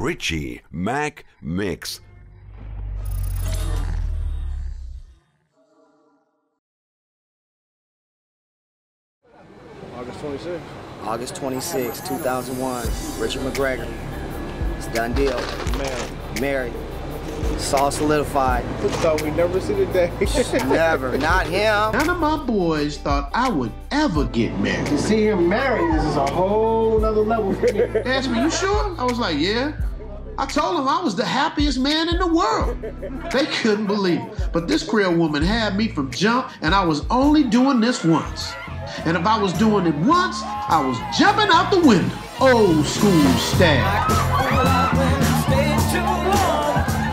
Richie Mac Mix. August 26th. August 26, 2001. Richard McGregor. It's a done deal. Married. It's all solidified. Thought we'd never see the day. Never. Not him. None of my boys thought I would ever get married. To see him married, this is a whole nother level for me. They asked me, you sure? I was like, yeah. I told them I was the happiest man in the world. They couldn't believe it. But this Creole woman had me from jump, and I was only doing this once. And if I was doing it once, I was jumping out the window. Old school style.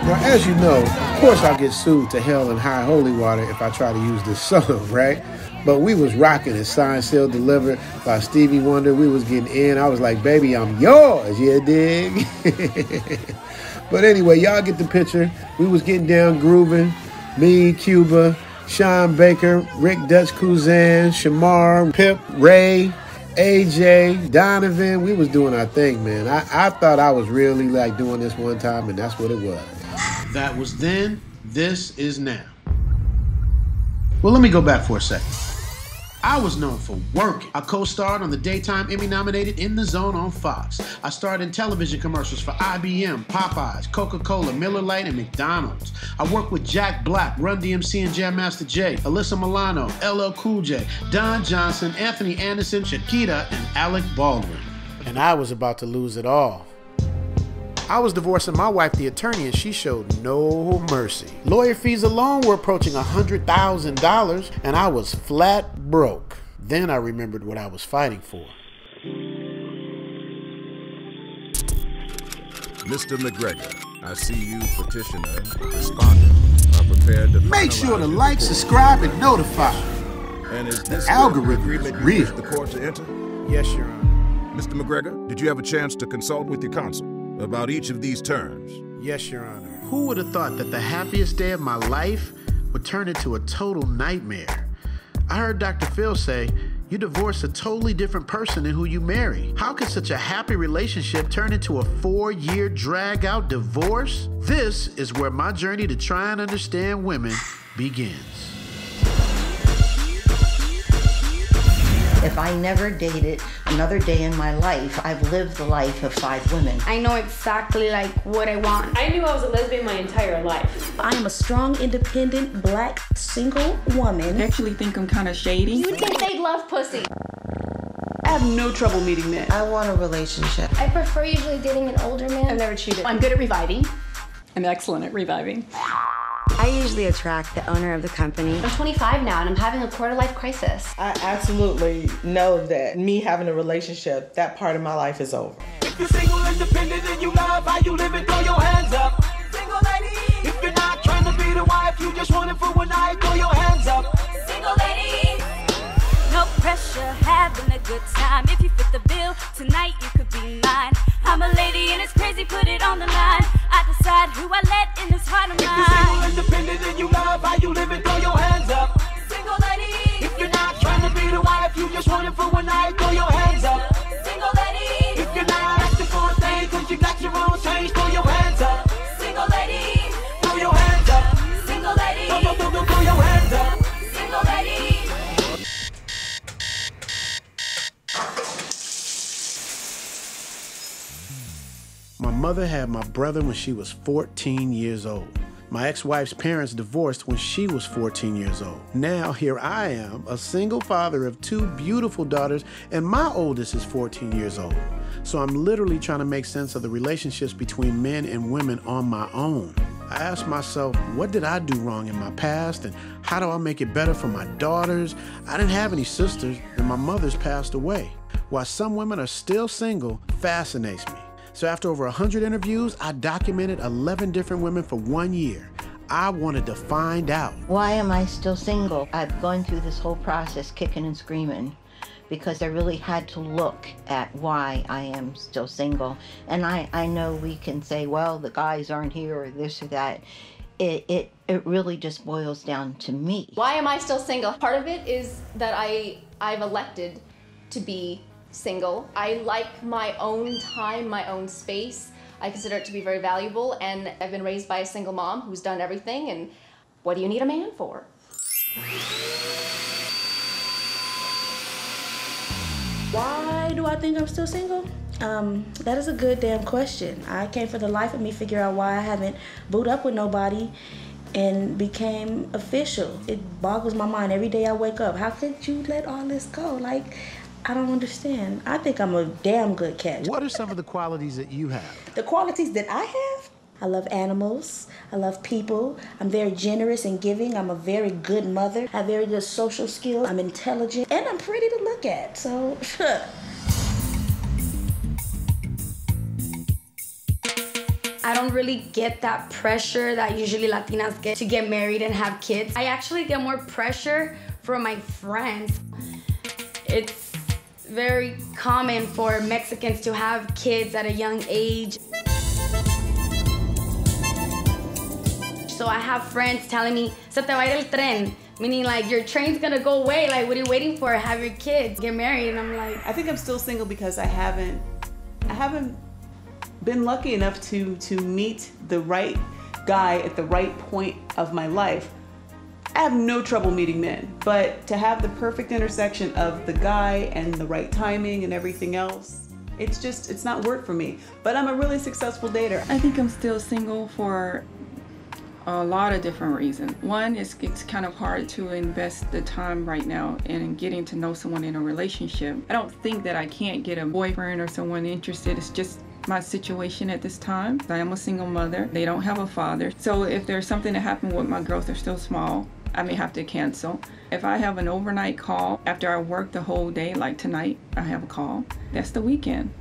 Now, as you know, of course I'll get sued to hell and high holy water if I try to use this song, right? But we was rocking it, signed, sealed, delivered by Stevie Wonder. We was getting in. I was like, baby, I'm yours, you dig? But anyway, y'all get the picture. We was getting down grooving. Me, Cuba, Sean Baker, Rick Dutch Kuzan, Shamar, Pip, Ray, AJ, Donovan. We was doing our thing, man. I thought I was really like doing this one time, and that's what it was. That was then, this is now. Well, let me go back for a second. I was known for working. I co-starred on the daytime Emmy-nominated In the Zone on Fox. I starred in television commercials for IBM, Popeyes, Coca-Cola, Miller Lite, and McDonald's. I worked with Jack Black, Run DMC and Jam Master Jay, Alyssa Milano, LL Cool J, Don Johnson, Anthony Anderson, Shakira, and Alec Baldwin. And I was about to lose it all. I was divorcing my wife, the attorney, and she showed no mercy. Lawyer fees alone were approaching $100,000, and I was flat broke. Then I remembered what I was fighting for. Mr. McGregor, I see you, petitioner, respondent, are prepared to make sure to like, subscribe, and notify. And is this the algorithm agreement is real. the court to enter? Yes, Your Honor. Mr. McGregor, did you have a chance to consult with your counsel about each of these terms? Yes, Your Honor. Who would have thought that the happiest day of my life would turn into a total nightmare? I heard Dr. Phil say, you divorce a totally different person than who you marry. How could such a happy relationship turn into a 4-year drag-out divorce? This is where my journey to try and understand women begins. If I never dated another day in my life, I've lived the life of 5 women. I know exactly like what I want. I knew I was a lesbian my entire life. I am a strong, independent, black, single woman. I actually think I'm kind of shady. You think they love pussy? I have no trouble meeting men. I want a relationship. I prefer usually dating an older man. I've never cheated. I'm good at reviving. I'm excellent at reviving. I usually attract the owner of the company. I'm 25 now and I'm having a quarter-life crisis. I absolutely know that me having a relationship, that part of my life is over. If you're single, independent, and you love how you live, and throw your hands up. Single lady. If you're not trying to be the wife, you just want it for one night, throw your hands up. Single lady. No pressure, having a good time. If you fit the bill, tonight you could be mine. I'm a lady and it's crazy, put it on the line. I decide who I let in this heart of mine. If you're single, independent, and you love how you live, and throw your hands up. Single lady. If you're not trying to be the wife, you just want it for one night, throw your hands up. Single lady. If you're not asking for a thing, cause you got your own change, throw your hands up. Single lady. Throw your hands up. Single lady. Throw your hands up. Single lady. My mother had my brother when she was 14 years old. My ex-wife's parents divorced when she was 14 years old. Now here I am, a single father of 2 beautiful daughters, and my oldest is 14 years old. So I'm literally trying to make sense of the relationships between men and women on my own. I asked myself, what did I do wrong in my past, and how do I make it better for my daughters? I didn't have any sisters, and my mother's passed away. Why some women are still single fascinates me. So after over 100 interviews, I documented 11 different women for 1 year. I wanted to find out. Why am I still single? I've gone through this whole process kicking and screaming because I really had to look at why I am still single. And I know we can say, well, the guys aren't here or this or that. It really just boils down to me. Why am I still single? Part of it is that I've elected to be single. I like my own time, my own space. I consider it to be very valuable, and I've been raised by a single mom who's done everything, and what do you need a man for? Why do I think I'm still single? That is a good damn question. I can't for the life of me figure out why I haven't booed up with nobody and became official. It boggles my mind every day I wake up. How could you let all this go? Like, I don't understand. I think I'm a damn good catch. What are some of the qualities that you have? The qualities that I have? I love animals. I love people. I'm very generous and giving. I'm a very good mother. I have very good social skills. I'm intelligent. And I'm pretty to look at. So, I don't really get that pressure that usually Latinas get to get married and have kids. I actually get more pressure from my friends. It's very common for Mexicans to have kids at a young age. So I have friends telling me, se te va a ir el tren, meaning like your train's gonna go away, like what are you waiting for? Have your kids, get married, and I'm like... I think I'm still single because I haven't been lucky enough to meet the right guy at the right point of my life. I have no trouble meeting men, but to have the perfect intersection of the guy and the right timing and everything else, it's not work for me. But I'm a really successful dater. I think I'm still single for a lot of different reasons. One is it's kind of hard to invest the time right now in getting to know someone in a relationship. I don't think that I can't get a boyfriend or someone interested. It's just my situation at this time. I am a single mother. They don't have a father. So if there's something that happened with my girls, they're still small, I may have to cancel. If I have an overnight call after I work the whole day, like tonight, I have a call. That's the weekend.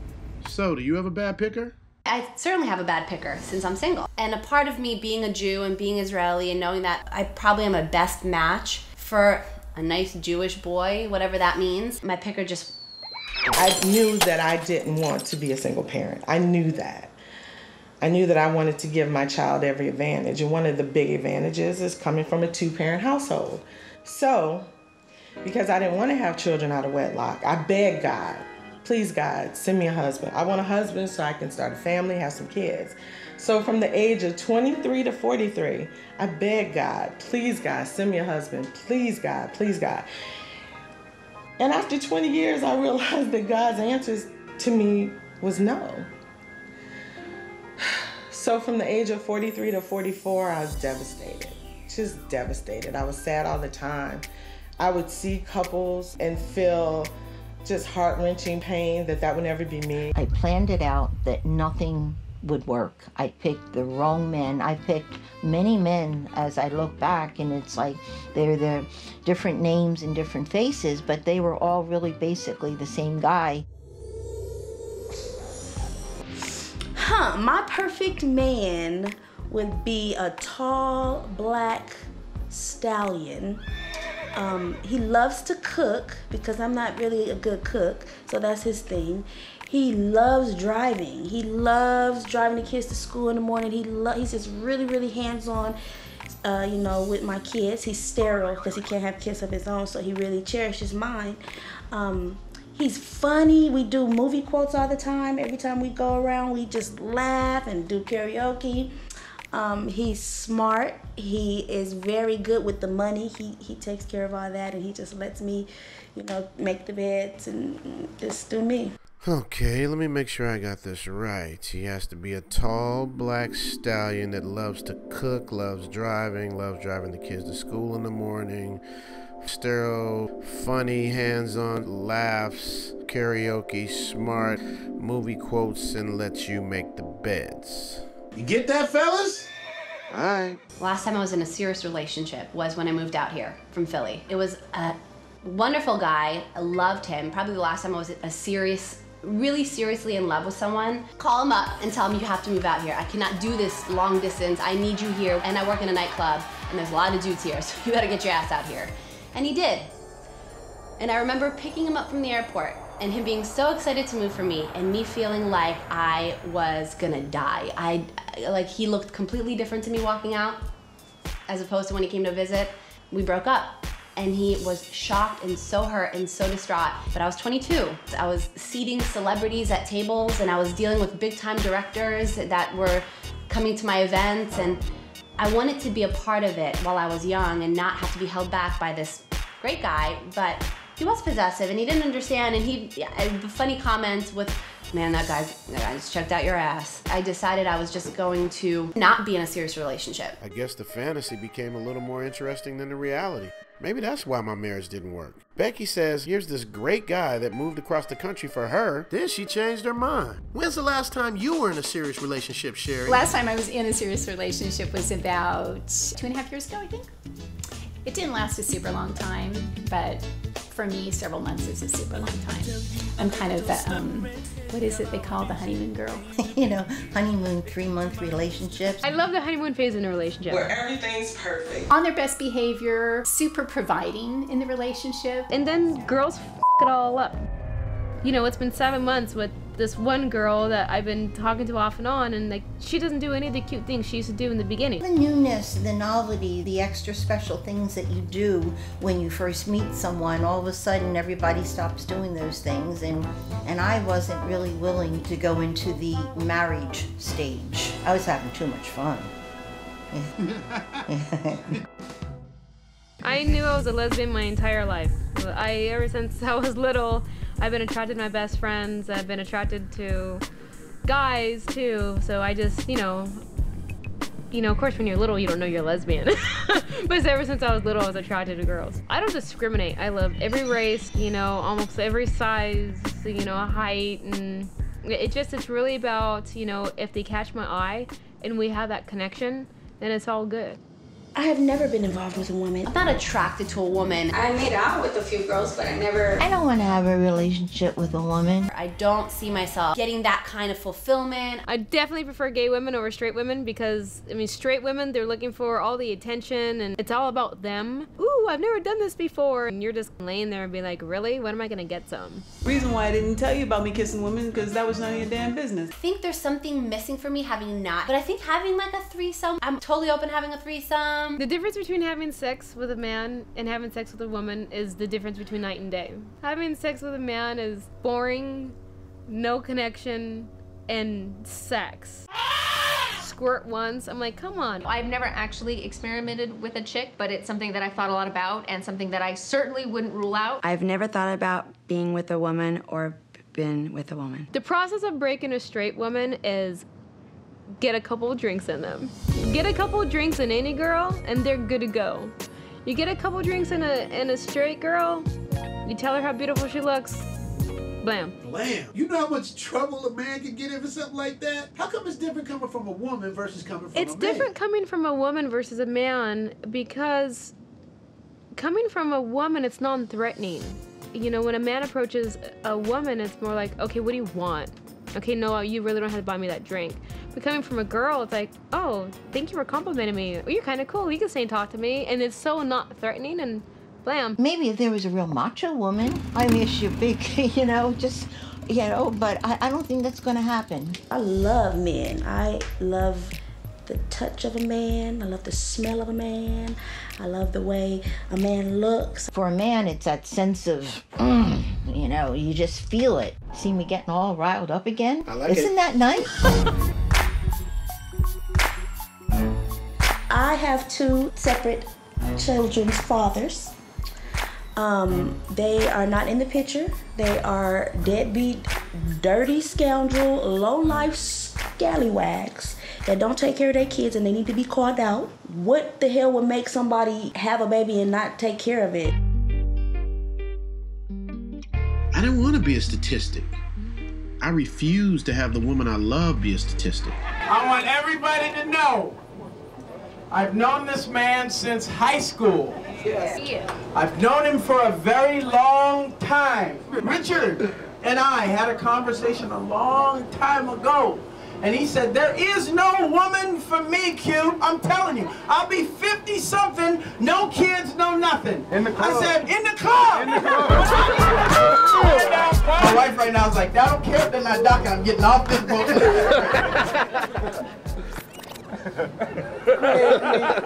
So, do you have a bad picker? I certainly have a bad picker since I'm single. And a part of me being a Jew and being Israeli and knowing that I probably am a best match for a nice Jewish boy, whatever that means, my picker just... I knew that I didn't want to be a single parent. I knew that. I knew that I wanted to give my child every advantage. And one of the big advantages is coming from a two-parent household. So, because I didn't want to have children out of wedlock, I begged God, please God, send me a husband. I want a husband so I can start a family, have some kids. So from the age of 23 to 43, I begged God, please God, send me a husband. Please God, please God. And after 20 years, I realized that God's answers to me was no. So from the age of 43 to 44, I was devastated, just devastated. I was sad all the time. I would see couples and feel just heart-wrenching pain that would never be me. I planned it out that nothing would work. I picked the wrong men. I picked many men as I look back, and it's like they're different names and different faces, but they were all really basically the same guy. My perfect man would be a tall, black stallion. He loves to cook because I'm not really a good cook, so that's his thing. He loves driving. He loves driving the kids to school in the morning. He's just really, really hands-on, you know, with my kids. He's sterile because he can't have kids of his own, so he really cherishes mine. He's funny. We do movie quotes all the time. Every time we go around, we just laugh and do karaoke. He's smart. He is very good with the money. He takes care of all that, and he just lets me, you know, make the beds and just do me. Okay, let me make sure I got this right. He has to be a tall black stallion that loves to cook, loves driving the kids to school in the morning, sterile, funny, hands-on, laughs, karaoke, smart, movie quotes, and lets you make the beds. You get that, fellas? All right. Last time I was in a serious relationship was when I moved out here from Philly. It was a wonderful guy. I loved him. Probably the last time I was really seriously in love with someone. Call him up and tell him you have to move out here. I cannot do this long distance. I need you here. And I work in a nightclub, and there's a lot of dudes here, so you gotta get your ass out here. And he did. And I remember picking him up from the airport and him being so excited to move for me and me feeling like I was gonna die. Like he looked completely different to me walking out as opposed to when he came to visit. We broke up. and he was shocked and so hurt and so distraught. But I was 22. I was seating celebrities at tables, and I was dealing with big-time directors that were coming to my events, and I wanted to be a part of it while I was young and not have to be held back by this great guy, but he was possessive and he didn't understand, and the funny comments with, man, that guy just checked out your ass. I decided I was just going to not be in a serious relationship. I guess the fantasy became a little more interesting than the reality. Maybe that's why my marriage didn't work. Becky says here's this great guy that moved across the country for her. Then she changed her mind. When's the last time you were in a serious relationship, Sherry? Last time I was in a serious relationship was about 2.5 years ago, I think. It didn't last a super long time, but for me, several months is a super long time. I'm kind of what is it they call the honeymoon girl? You know, honeymoon 3-month relationships. I love the honeymoon phase in a relationship. Where everything's perfect. On their best behavior, super providing in the relationship. And then girls f it all up. You know, it's been 7 months with this one girl that I've been talking to off and on, and like, she doesn't do any of the cute things she used to do in the beginning. The newness, the novelty, the extra special things that you do when you first meet someone, all of a sudden everybody stops doing those things, and I wasn't really willing to go into the marriage stage. I was having too much fun. I knew I was a lesbian my entire life. Ever since I was little, I've been attracted to my best friends. I've been attracted to guys too. So I just, you know, of course when you're little you don't know you're lesbian. But ever since I was little I was attracted to girls. I don't discriminate. I love every race, you know, almost every size, you know, height, and it's really about, you know, if they catch my eye and we have that connection, then it's all good. I have never been involved with a woman. I'm not attracted to a woman. I made out with a few girls, but I don't want to have a relationship with a woman. I don't see myself getting that kind of fulfillment. I definitely prefer gay women over straight women because, I mean, straight women, they're looking for all the attention and it's all about them. Ooh, I've never done this before. And you're just laying there and being like, really? When am I gonna get some? Reason why I didn't tell you about me kissing women, because that was none of your damn business. I think there's something missing for me having not, but I think having like a threesome, I'm totally open to having a threesome. The difference between having sex with a man and having sex with a woman is the difference between night and day. Having sex with a man is boring, no connection, and sex. Squirt once, I'm like, come on. I've never actually experimented with a chick, but it's something that I've thought a lot about and something that I certainly wouldn't rule out. I've never thought about being with a woman or been with a woman. The process of breaking a straight woman is get a couple drinks in them. Get a couple drinks in any girl and they're good to go. You get a couple drinks in a straight girl, you tell her how beautiful she looks, blam. Blam. You know how much trouble a man can get in for something like that? How come it's different coming from a woman versus coming from a man? It's different coming from a woman versus a man because coming from a woman, it's non-threatening. You know, when a man approaches a woman, it's more like, okay, what do you want? Okay, no, you really don't have to buy me that drink. But coming from a girl, it's like, oh, thank you for complimenting me. Oh, you're kind of cool. You can stay and talk to me. And it's so not threatening and blam. Maybe if there was a real macho woman, I miss you big, you know, just, you know, but I don't think that's going to happen. I love men. I love the touch of a man. I love the smell of a man. I love the way a man looks. For a man, it's that sense of, you know, you just feel it. See me getting all riled up again? I like Isn't that nice? I have 2 separate children's fathers. They are not in the picture. They are deadbeat, dirty scoundrel, low-life scallywags that don't take care of their kids and they need to be called out. What the hell would make somebody have a baby and not take care of it? I didn't want to be a statistic. I refuse to have the woman I love be a statistic. I want everybody to know I've known this man since high school. Yes. I've known him for a very long time. Richard and I had a conversation a long time ago. And he said, there is no woman for me, Q. I'm telling you. I'll be 50-something, no kids, no nothing. In the club. I said, in the club. In the club. My wife right now is like, I don't care if they're not docking. I'm getting off this boat.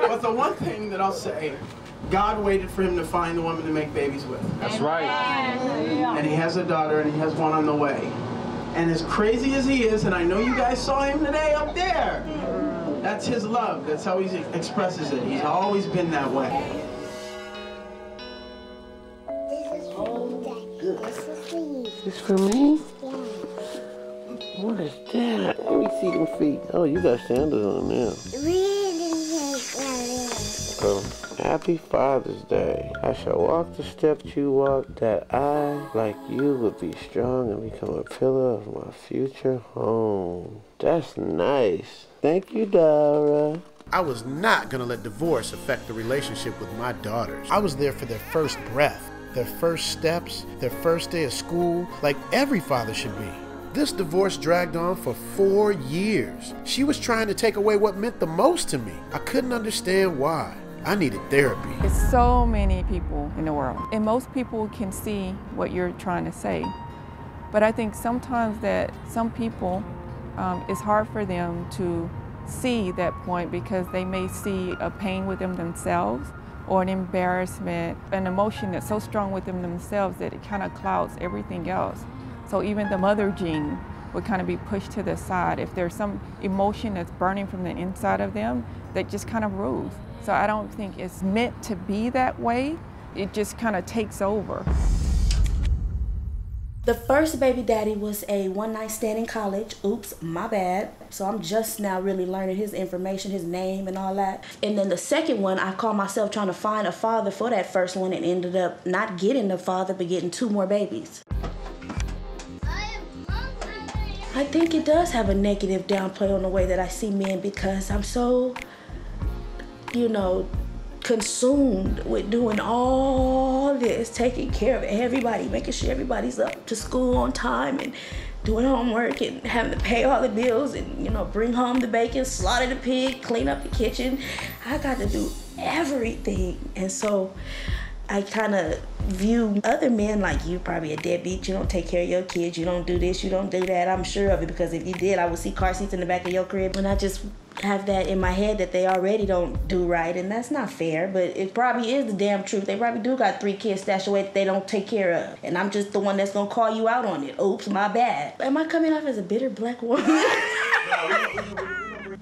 But the one thing that I'll say God waited for him to find the woman to make babies with. That's right. And he has a daughter, and he has one on the way. And as crazy as he is, and I know you guys saw him today up there, that's his love. That's how he expresses it. He's always been that way. This for me? What is that? Let me see them feet. Oh, you got sandals on now. Oh, happy Father's Day. I shall walk the steps you walk, that I, like you, would be strong and become a pillar of my future home. That's nice. Thank you, Dara. I was not going to let divorce affect the relationship with my daughters. I was there for their first breath, their first steps, their first day of school, like every father should be. This divorce dragged on for 4 years. She was trying to take away what meant the most to me. I couldn't understand why. I needed therapy. There's so many people in the world, and most people can see what you're trying to say. But I think sometimes that some people, it's hard for them to see that point because they may see a pain within themselves or an embarrassment, an emotion that's so strong within themselves that it kind of clouds everything else. So even the mother gene would kind of be pushed to the side if there's some emotion that's burning from the inside of them that just kind of rules. So I don't think it's meant to be that way. It just kind of takes over. The first baby daddy was a one-night stand in college. Oops, my bad. So I'm just now really learning his information, his name and all that. And then the second one, I called myself trying to find a father for that first one and ended up not getting the father, but getting 2 more babies. I think it does have a negative downplay on the way that I see men because I'm so, consumed with doing all this, taking care of everybody, making sure everybody's up to school on time and doing homework and having to pay all the bills and, bring home the bacon, slaughter the pig, clean up the kitchen. I got to do everything. And so I kind of view other men like, you probably a deadbeat, you don't take care of your kids, you don't do this, you don't do that. I'm sure of it because if you did, I would see car seats in the back of your crib. And I just have that in my head that they already don't do right, and that's not fair, but it probably is the damn truth. They probably do got 3 kids stashed away that they don't take care of, and I'm just the one that's gonna call you out on it. Oops, my bad. Am I coming off as a bitter black woman?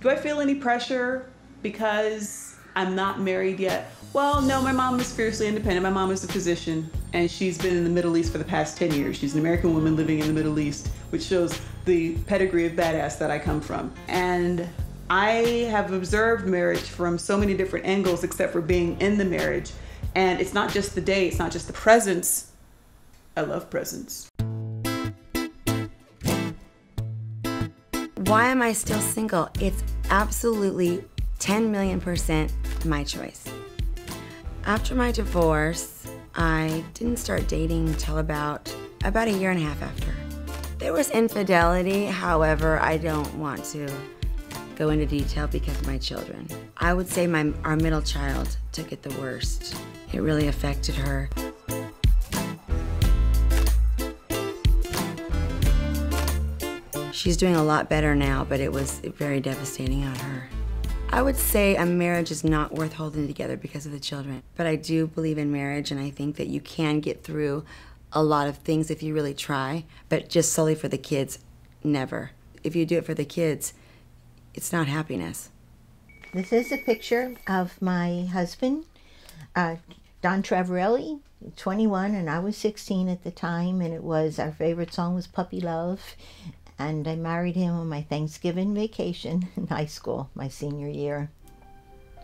Do I feel any pressure because I'm not married yet? Well, no, my mom is fiercely independent. My mom is a physician, and she's been in the Middle East for the past 10 years. She's an American woman living in the Middle East, which shows the pedigree of badass that I come from. And I have observed marriage from so many different angles except for being in the marriage. And it's not just the day, it's not just the presence. I love presence. Why am I still single? It's absolutely 10,000,000% my choice. After my divorce, I didn't start dating until about a year and a half after. There was infidelity, however, I don't want to go into detail because of my children. I would say our middle child took it the worst. It really affected her. She's doing a lot better now, but it was very devastating on her. I would say a marriage is not worth holding together because of the children. But I do believe in marriage, and I think that you can get through a lot of things if you really try, but just solely for the kids, never. If you do it for the kids, it's not happiness. This is a picture of my husband, Don Travarelli, 21, and I was 16 at the time, and our favorite song was Puppy Love. And I married him on my Thanksgiving vacation in high school, my senior year.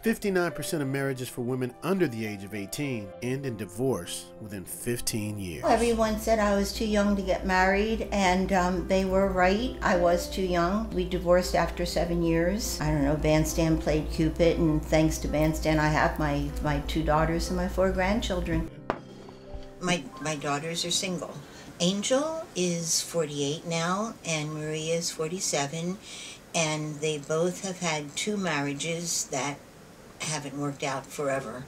59% of marriages for women under the age of 18 end in divorce within 15 years. Everyone said I was too young to get married, and they were right. I was too young. We divorced after 7 years. I don't know, Bandstand played Cupid, and thanks to Bandstand, I have my 2 daughters and my 4 grandchildren. My daughters are single. Angel is 48 now, and Maria is 47, and they both have had 2 marriages that haven't worked out forever.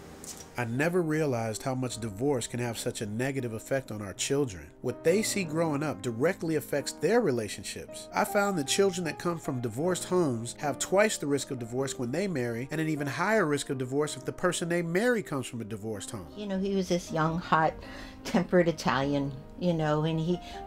I never realized how much divorce can have such a negative effect on our children. What they see growing up directly affects their relationships. I found that children that come from divorced homes have twice the risk of divorce when they marry, and an even higher risk of divorce if the person they marry comes from a divorced home. You know, he was this young, hot, tempered Italian, you know,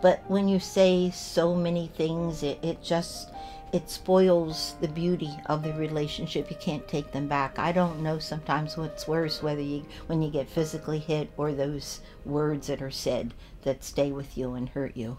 but when you say so many things, it spoils the beauty of the relationship. You can't take them back. I don't know sometimes what's worse, when you get physically hit or those words that are said that stay with you and hurt you.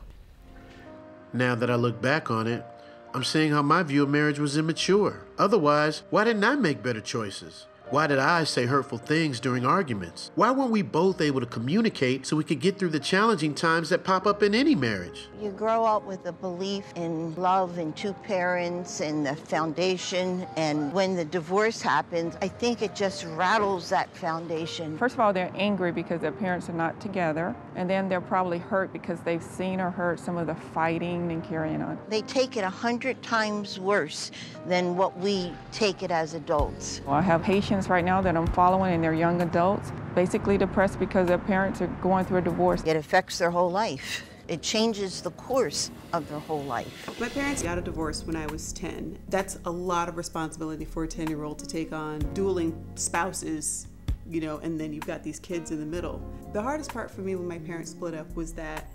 Now that I look back on it, I'm seeing how my view of marriage was immature. Otherwise, why didn't I make better choices? Why did I say hurtful things during arguments? Why weren't we both able to communicate so we could get through the challenging times that pop up in any marriage? You grow up with a belief in love and two parents and the foundation, and when the divorce happens, I think it just rattles that foundation. First of all, they're angry because their parents are not together, and then they're probably hurt because they've seen or heard some of the fighting and carrying on. They take it 100 times worse than what we take it as adults. Well, I have patients right now that I'm following, and they're young adults, basically depressed because their parents are going through a divorce. It affects their whole life. It changes the course of their whole life. My parents got a divorce when I was 10. That's a lot of responsibility for a 10-year-old to take on, dueling spouses, you know, and then you've got these kids in the middle. The hardest part for me when my parents split up was that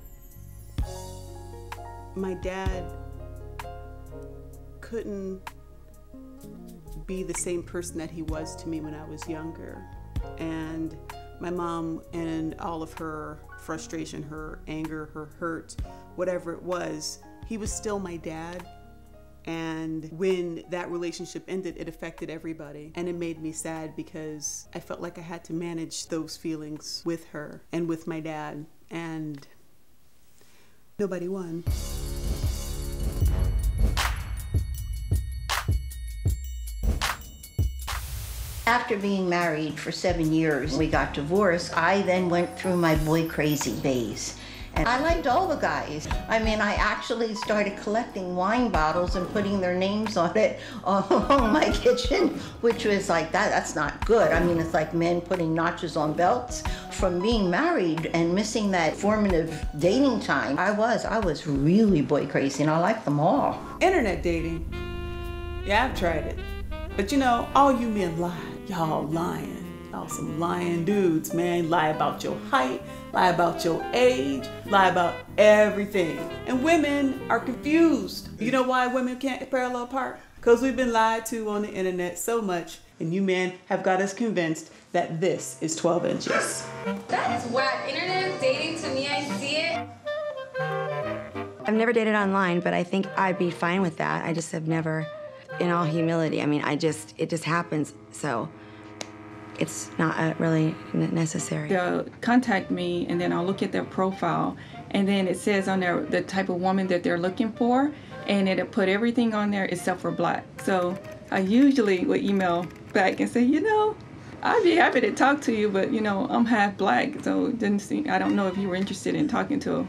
my dad couldn't be the same person that he was to me when I was younger. And my mom, and all of her frustration, her anger, her hurt, whatever it was, he was still my dad. And when that relationship ended, it affected everybody. And it made me sad because I felt like I had to manage those feelings with her and with my dad. And nobody won. After being married for 7 years, we got divorced. I then went through my boy crazy phase. And I liked all the guys. I mean, I actually started collecting wine bottles and putting their names on it on my kitchen, which was like, that's not good. I mean, it's like men putting notches on belts. From being married and missing that formative dating time, I was really boy crazy, and I liked them all. Internet dating. Yeah, I've tried it. But you know, all you men lie. Y'all lying. Y'all some lying dudes, man. Lie about your height, lie about your age, lie about everything. And women are confused. You know why women can't parallel park? Because we've been lied to on the internet so much, and you men have got us convinced that this is 12 inches. That is whack. Internet dating, to me, I see it. I've never dated online, but I think I'd be fine with that. I just have never, in all humility, I mean, it just happens, so it's not really necessary. They'll contact me, and then I'll look at their profile, and then it says on there the type of woman that they're looking for, and it'll put everything on there except for black. So I usually would email back and say, you know, I'd be happy to talk to you, but you know, I'm half black, so it didn't seem, I don't know if you were interested in talking to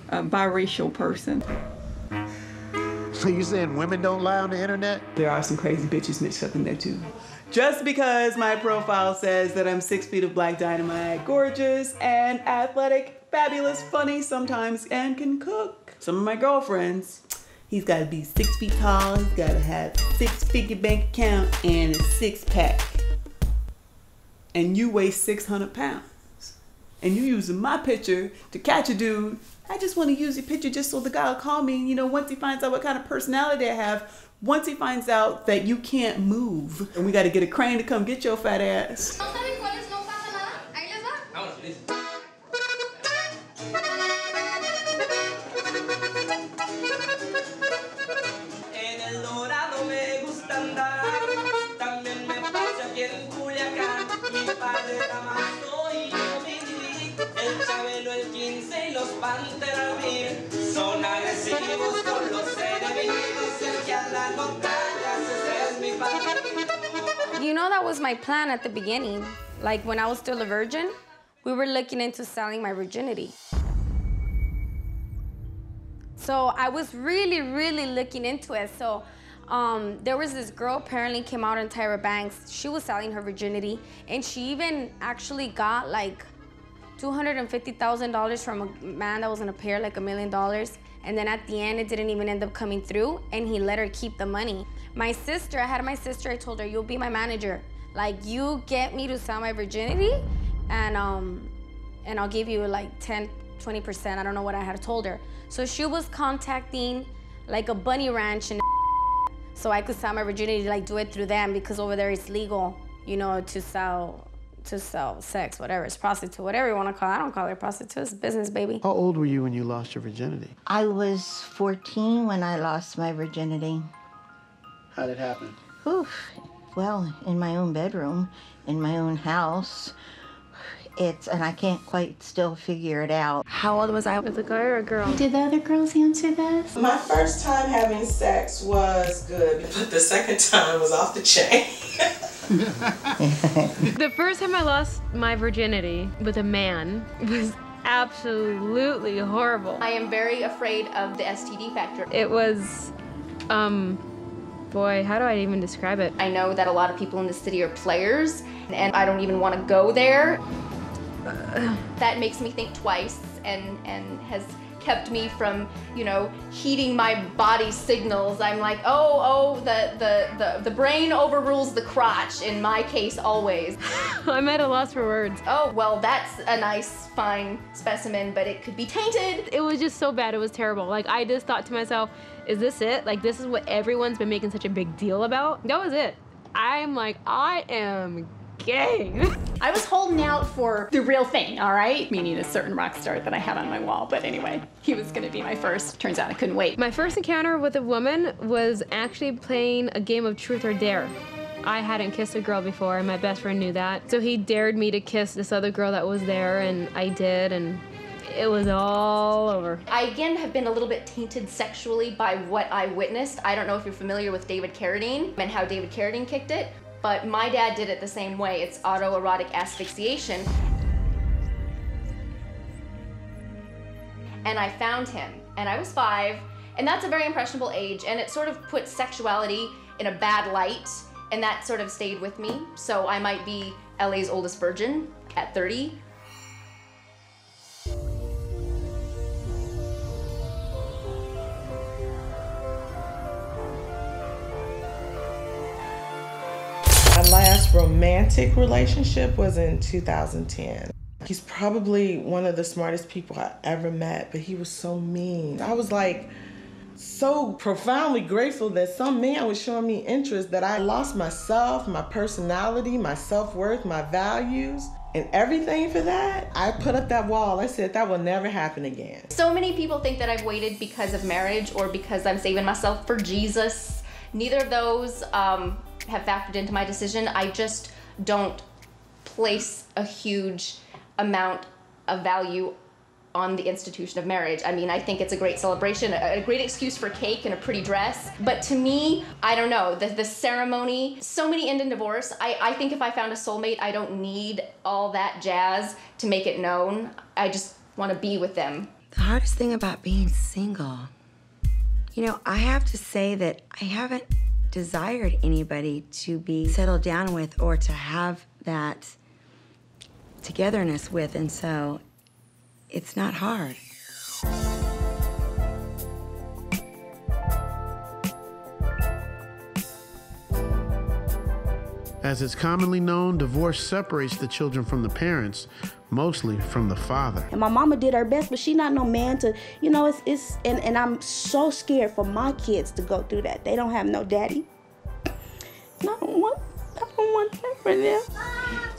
a biracial person. So you saying women don't lie on the internet? There are some crazy bitches mixed up in there too. Just because my profile says that I'm 6 feet of black dynamite, gorgeous and athletic, fabulous, funny sometimes, and can cook. Some of my girlfriends, he's gotta be 6 feet tall, he's gotta have 6-figure bank account and a 6-pack. And you weigh 600 pounds. And you using my picture to catch a dude. I just want to use your picture just so the guy will call me, you know, once he finds out what kind of personality I have, once he finds out that you can't move, and we got to get a crane to come get your fat ass. Son agresivos con los enemigos, el que anda con tallas, ese es mi padre. You know, that was my plan at the beginning. Like when I was still a virgin, we were looking into selling my virginity. So I was really, really looking into it. So There was this girl apparently came out in Tyra Banks. She was selling her virginity, and she even actually got like $250,000 from a man that was gonna pay her like $1 million. And then at the end, it didn't even end up coming through, and he let her keep the money. My sister, I had my sister, I told her, you'll be my manager. Like, you get me to sell my virginity, and I'll give you like 10, 20%, I don't know what I had told her. So she was contacting like a bunny ranch and so I could sell my virginity, like do it through them, because over there it's legal, you know, to sell sex, whatever, it's prostitute, whatever you want to call it. I don't call it prostitute, it's business, baby. How old were you when you lost your virginity? I was 14 when I lost my virginity. How did it happen? Oof. Well, in my own bedroom, in my own house. And I can't quite still figure it out. How old was I? With a guy or a girl? Did the other girls answer this? My first time having sex was good, but the second time was off the chain. The first time I lost my virginity with a man was absolutely horrible. I am very afraid of the STD factor. It was, boy, how do I even describe it? I know that a lot of people in the city are players, and I don't even want to go there. That makes me think twice and has kept me from, you know, heeding my body signals. I'm like, the brain overrules the crotch, in my case, always. I'm at a loss for words. Oh, well, that's a nice, fine specimen, but it could be tainted. It was just so bad, it was terrible. Like, I just thought to myself, is this it? Like, this is what everyone's been making such a big deal about? That was it. I'm like, I am gay. I was holding out for the real thing, all right? Meaning a certain rock star that I had on my wall, but anyway, he was gonna be my first. Turns out I couldn't wait. My first encounter with a woman was actually playing a game of truth or dare. I hadn't kissed a girl before, and my best friend knew that. So he dared me to kiss this other girl that was there, and I did, and it was all over. I, again, have been a little bit tainted sexually by what I witnessed. I don't know if you're familiar with David Carradine and how David Carradine kicked it, but my dad did it the same way. It's autoerotic asphyxiation. And I found him, and I was 5, and that's a very impressionable age, and it sort of put sexuality in a bad light, and that sort of stayed with me. So I might be LA's oldest virgin at 30. My last romantic relationship was in 2010. He's probably one of the smartest people I ever met, but he was so mean. I was like so profoundly grateful that some man was showing me interest that I lost myself, my personality, my self-worth, my values, and everything for that. I put up that wall. I said that will never happen again. So many people think that I've waited because of marriage or because I'm saving myself for Jesus. Neither of those have factored into my decision. I just don't place a huge amount of value on the institution of marriage. I mean, I think it's a great celebration, a great excuse for cake and a pretty dress. But to me, I don't know, the ceremony, so many end in divorce. I think if I found a soulmate, I don't need all that jazz to make it known. I just want to be with them. The hardest thing about being single, you know, I have to say that I haven't desired anybody to be settled down with or to have that togetherness with, and so it's not hard. As it's commonly known, divorce separates the children from the parents, mostly from the father. And my mama did her best, but she not no man to, you know, and I'm so scared for my kids to go through that. They don't have no daddy. I don't want that for them.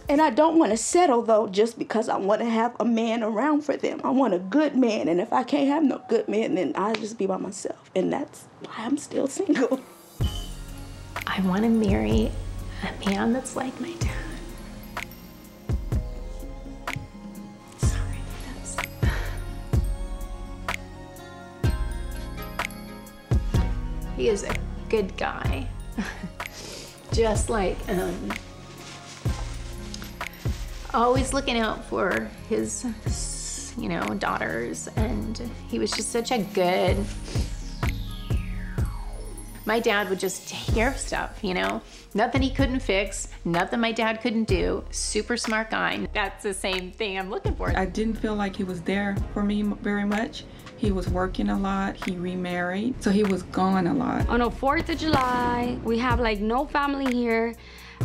And I don't want to settle, though, just because I want to have a man around for them. I want a good man, and if I can't have no good man, then I'll just be by myself. And that's why I'm still single. I want to marry a man that's like my dad. Sorry, he is a good guy. Just like, always looking out for his, you know, daughters, and he was just such a good My dad would just take care of stuff, you know? Nothing he couldn't fix, nothing my dad couldn't do. Super smart guy. That's the same thing I'm looking for. I didn't feel like he was there for me very much. He was working a lot, he remarried, so he was gone a lot. On the 4th of July, we have like no family here.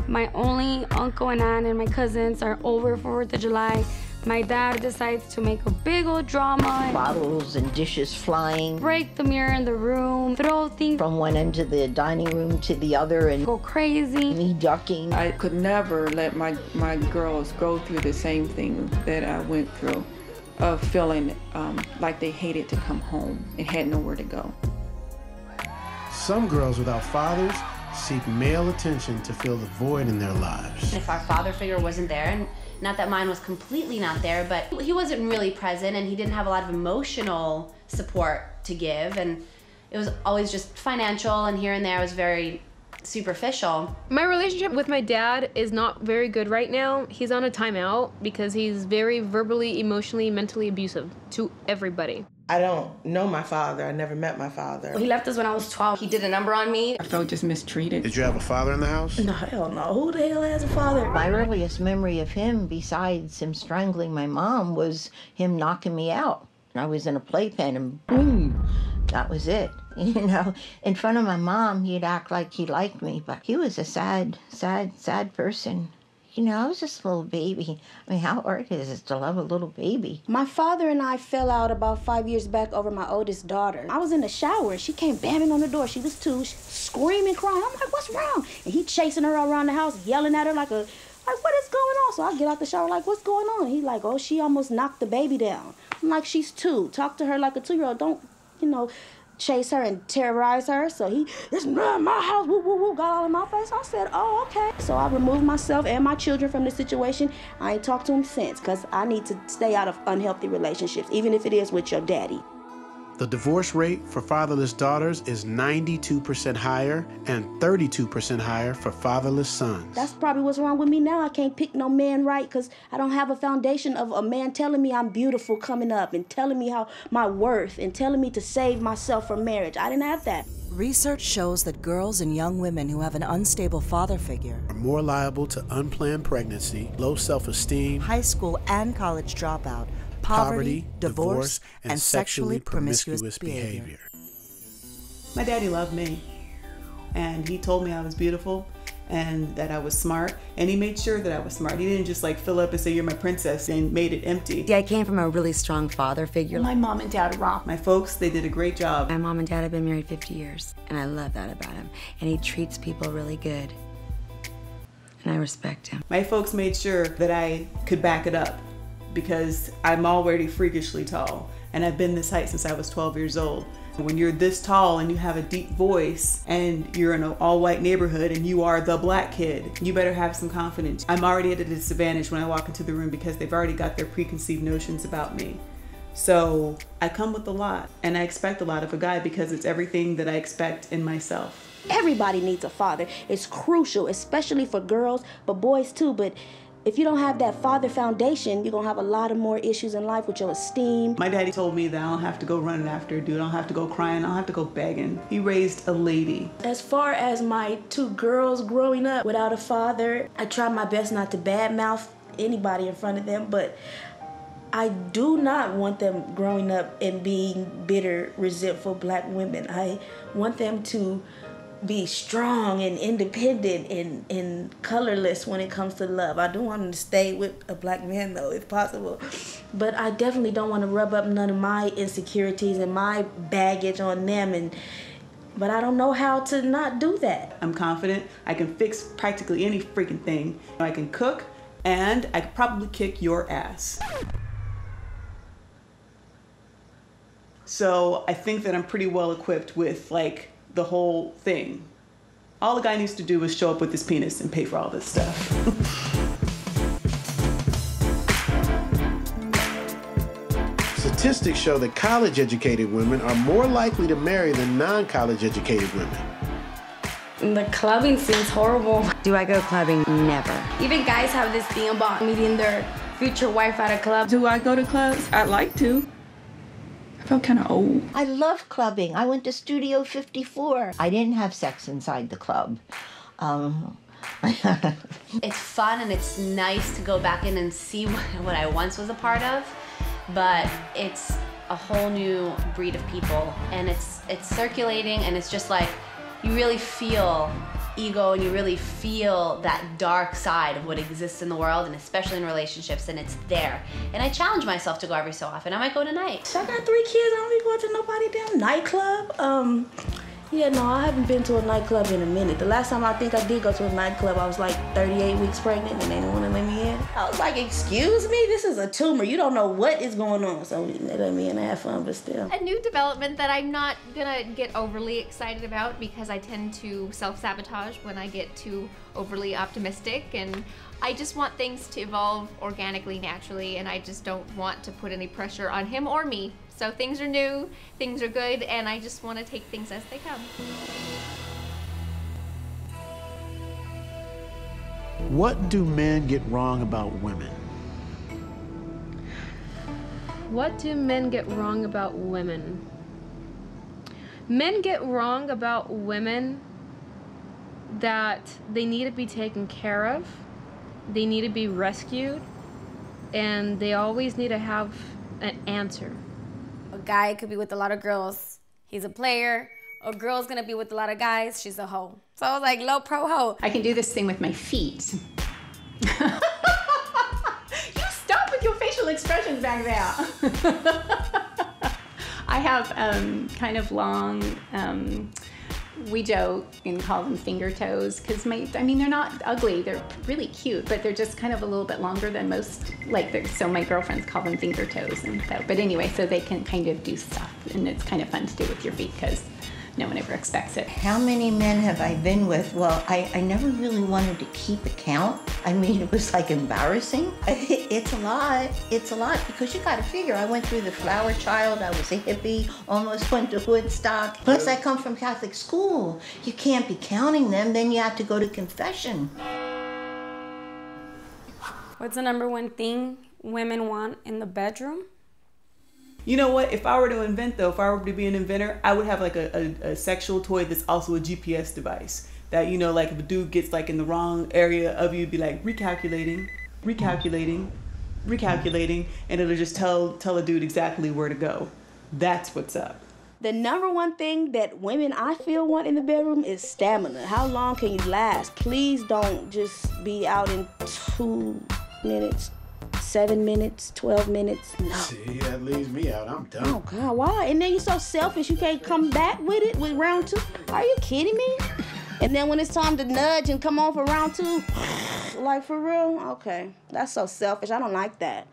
My only uncle and aunt and my cousins are over for 4th of July. My dad decides to make a big old drama. Bottles and dishes flying. Break the mirror in the room, throw things from one end of the dining room to the other and go crazy. Me ducking. I could never let my girls go through the same thing that I went through, of feeling like they hated to come home and had nowhere to go. Some girls without fathers seek male attention to fill the void in their lives. If our father figure wasn't there, and not that mine was completely not there, but he wasn't really present and he didn't have a lot of emotional support to give, and it was always just financial, and here and there was very superficial. My relationship with my dad is not very good right now. He's on a timeout because he's very verbally, emotionally, mentally abusive to everybody. I don't know my father. I never met my father. He left us when I was 12. He did a number on me. I felt just mistreated. Did you have a father in the house? No, hell no. Who the hell has a father? My earliest memory of him, besides him strangling my mom, was him knocking me out. I was in a playpen and boom, that was it. You know, in front of my mom, he'd act like he liked me, but he was a sad person. You know, I was just a little baby. I mean, how hard is it to love a little baby? My father and I fell out about 5 years back over my oldest daughter. I was in the shower and she came banging on the door. She was 2, screaming, crying. I'm like, what's wrong? And he chasing her around the house, yelling at her like, what is going on? So I get out the shower like, what's going on? He's like, oh, she almost knocked the baby down. I'm like, she's 2. Talk to her like a 2-year-old. Don't, you know, chase her and terrorize her. So he, it's not my house, woo, woo, woo, got all in my face. I said, oh, okay. So I removed myself and my children from the situation. I ain't talked to him since, because I need to stay out of unhealthy relationships, even if it is with your daddy. The divorce rate for fatherless daughters is 92% higher and 32% higher for fatherless sons. That's probably what's wrong with me now. I can't pick no man right because I don't have a foundation of a man telling me I'm beautiful coming up and telling me how my worth and telling me to save myself from marriage. I didn't have that. Research shows that girls and young women who have an unstable father figure are more liable to unplanned pregnancy, low self-esteem, high school and college dropout, poverty, divorce, and sexually promiscuous behavior. My daddy loved me, and he told me I was beautiful and that I was smart, and he made sure that I was smart. He didn't just like fill up and say, you're my princess, and made it empty. Yeah, I came from a really strong father figure. My mom and dad rock. My folks, they did a great job. My mom and dad have been married 50 years, and I love that about him. And he treats people really good, and I respect him. My folks made sure that I could back it up, because I'm already freakishly tall, and I've been this height since I was 12 years old. When you're this tall and you have a deep voice and you're in an all-white neighborhood and you are the black kid, you better have some confidence. I'm already at a disadvantage when I walk into the room because they've already got their preconceived notions about me. So I come with a lot, and I expect a lot of a guy because it's everything that I expect in myself. Everybody needs a father. It's crucial, especially for girls, but boys too. But if you don't have that father foundation, you're gonna have a lot of more issues in life with your esteem. My daddy told me that I don't have to go running after a dude, I don't have to go crying, I don't have to go begging. He raised a lady. As far as my 2 girls growing up without a father, I try my best not to badmouth anybody in front of them, but I do not want them growing up and being bitter, resentful black women. I want them to be strong and independent and colorless when it comes to love. I do want them to stay with a black man though, if possible. But I definitely don't want to rub up none of my insecurities and my baggage on them, but I don't know how to not do that. I'm confident I can fix practically any freaking thing. I can cook, and I could probably kick your ass. So I think that I'm pretty well equipped with like the whole thing. All the guy needs to do is show up with his penis and pay for all this stuff. Statistics show that college-educated women are more likely to marry than non-college educated women. The clubbing seems horrible. Do I go clubbing? Never. Even guys have this thing about meeting their future wife at a club. Do I go to clubs? I'd like to. felt kind of old. I love clubbing. I went to Studio 54. I didn't have sex inside the club. It's fun and it's nice to go back in and see what I once was a part of, but it's a whole new breed of people, and it's circulating, and it's just like you really feel ego and you really feel that dark side of what exists in the world, and especially in relationships, and it's there. And I challenge myself to go every so often. I might go tonight. I got 3 kids. I don't be going to nobody damn nightclub. Yeah, no, I haven't been to a nightclub in a minute. The last time I think I did go to a nightclub, I was like 38 weeks pregnant and they didn't want to let me in. I was like, excuse me, this is a tumor. You don't know what is going on. So they let me in and have fun, but still. A new development that I'm not gonna get overly excited about because I tend to self-sabotage when I get too overly optimistic, and I just want things to evolve organically, naturally, and I just don't want to put any pressure on him or me. So things are new, things are good, and I just want to take things as they come. What do men get wrong about women? What do men get wrong about women? Men get wrong about women that they need to be taken care of, they need to be rescued, and they always need to have an answer. A guy could be with a lot of girls, he's a player. A girl's gonna be with a lot of guys, she's a hoe. So I was like, low pro hoe. I can do this thing with my feet. You stop with your facial expressions back there. I have kind of long, we joke and call them finger toes, because they're not ugly, they're really cute, but they're just kind of a little bit longer than most, so my girlfriends call them finger toes. And so, but anyway, so they can kind of do stuff, and it's kind of fun to do with your feet because no one ever expects it. How many men have I been with? Well, I never really wanted to keep account. I mean, it was like embarrassing. It's a lot. It's a lot because you got to figure. I went through the flower child. I was a hippie. Almost went to Woodstock. Plus, I come from Catholic school. You can't be counting them. Then you have to go to confession. What's the number one thing women want in the bedroom? You know what? If I were to invent, though, if I were to be an inventor, I would have like a sexual toy that's also a GPS device. That, you know, like if a dude gets like in the wrong area of you, it'd be like recalculating, and it'll just tell a dude exactly where to go. That's what's up. The number one thing that women I feel want in the bedroom is stamina. How long can you last? Please don't just be out in 2 minutes. 7 minutes, 12 minutes, no. See, that leaves me out. I'm done. Oh, God, why? And then you're so selfish, you can't come back with it with round 2? Are you kidding me? And then when it's time to nudge and come on for round 2, like for real? Okay, that's so selfish. I don't like that.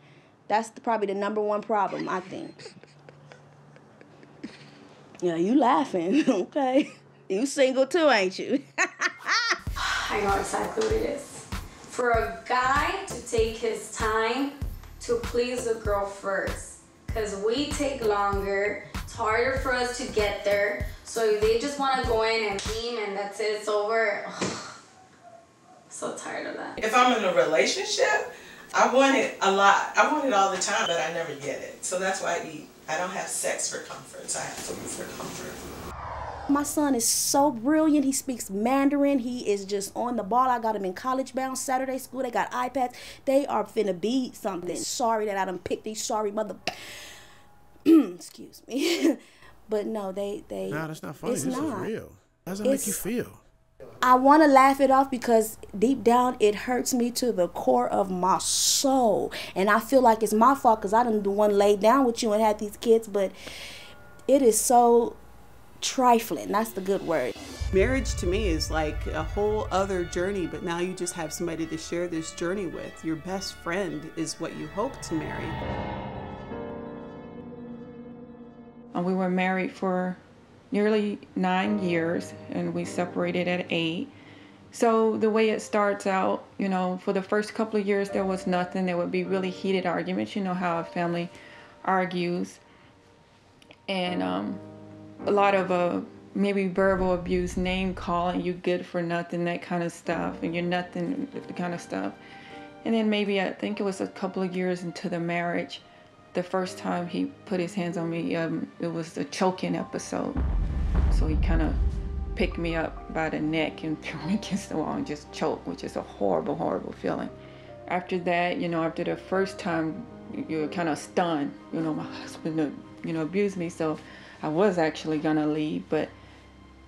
That's probably the number one problem, I think. Yeah, you laughing, okay. You single too, ain't you? I know exactly what it is. For a guy to take his time to please the girl first, because we take longer, it's harder for us to get there, so they just want to go in and beam and that's it, it's over. So tired of that. If I'm in a relationship, I want it a lot. I want it all the time, but I never get it. So that's why I eat. I don't have sex for comfort, so I have food for comfort. My son is so brilliant. He speaks Mandarin. He is just on the ball. I got him in college-bound Saturday school. They got iPads. They are finna be something. Sorry that I done picked these sorry mother... Excuse me. But no, they... Nah, that's not funny. It's this not. Is real. How does it make you feel? I want to laugh it off because deep down it hurts me to the core of my soul. And I feel like it's my fault because I done the one laid down with you and had these kids. But it is so... trifling, that's the good word. Marriage to me is like a whole other journey, but now you just have somebody to share this journey with. Your best friend is what you hope to marry. We were married for nearly 9 years and we separated at 8. So the way it starts out, you know, for the first couple of years there was nothing. There would be really heated arguments. You know how a family argues. And a lot of maybe verbal abuse, name calling, you good for nothing, that kind of stuff, and you're nothing, kind of stuff. And then maybe I think it was a couple of years into the marriage, The first time he put his hands on me, it was a choking episode. So he kind of picked me up by the neck and threw me against the wall and just choked, which is a horrible, horrible feeling. After that, after the first time, you're kind of stunned. My husband, abused me, so I was actually gonna leave. But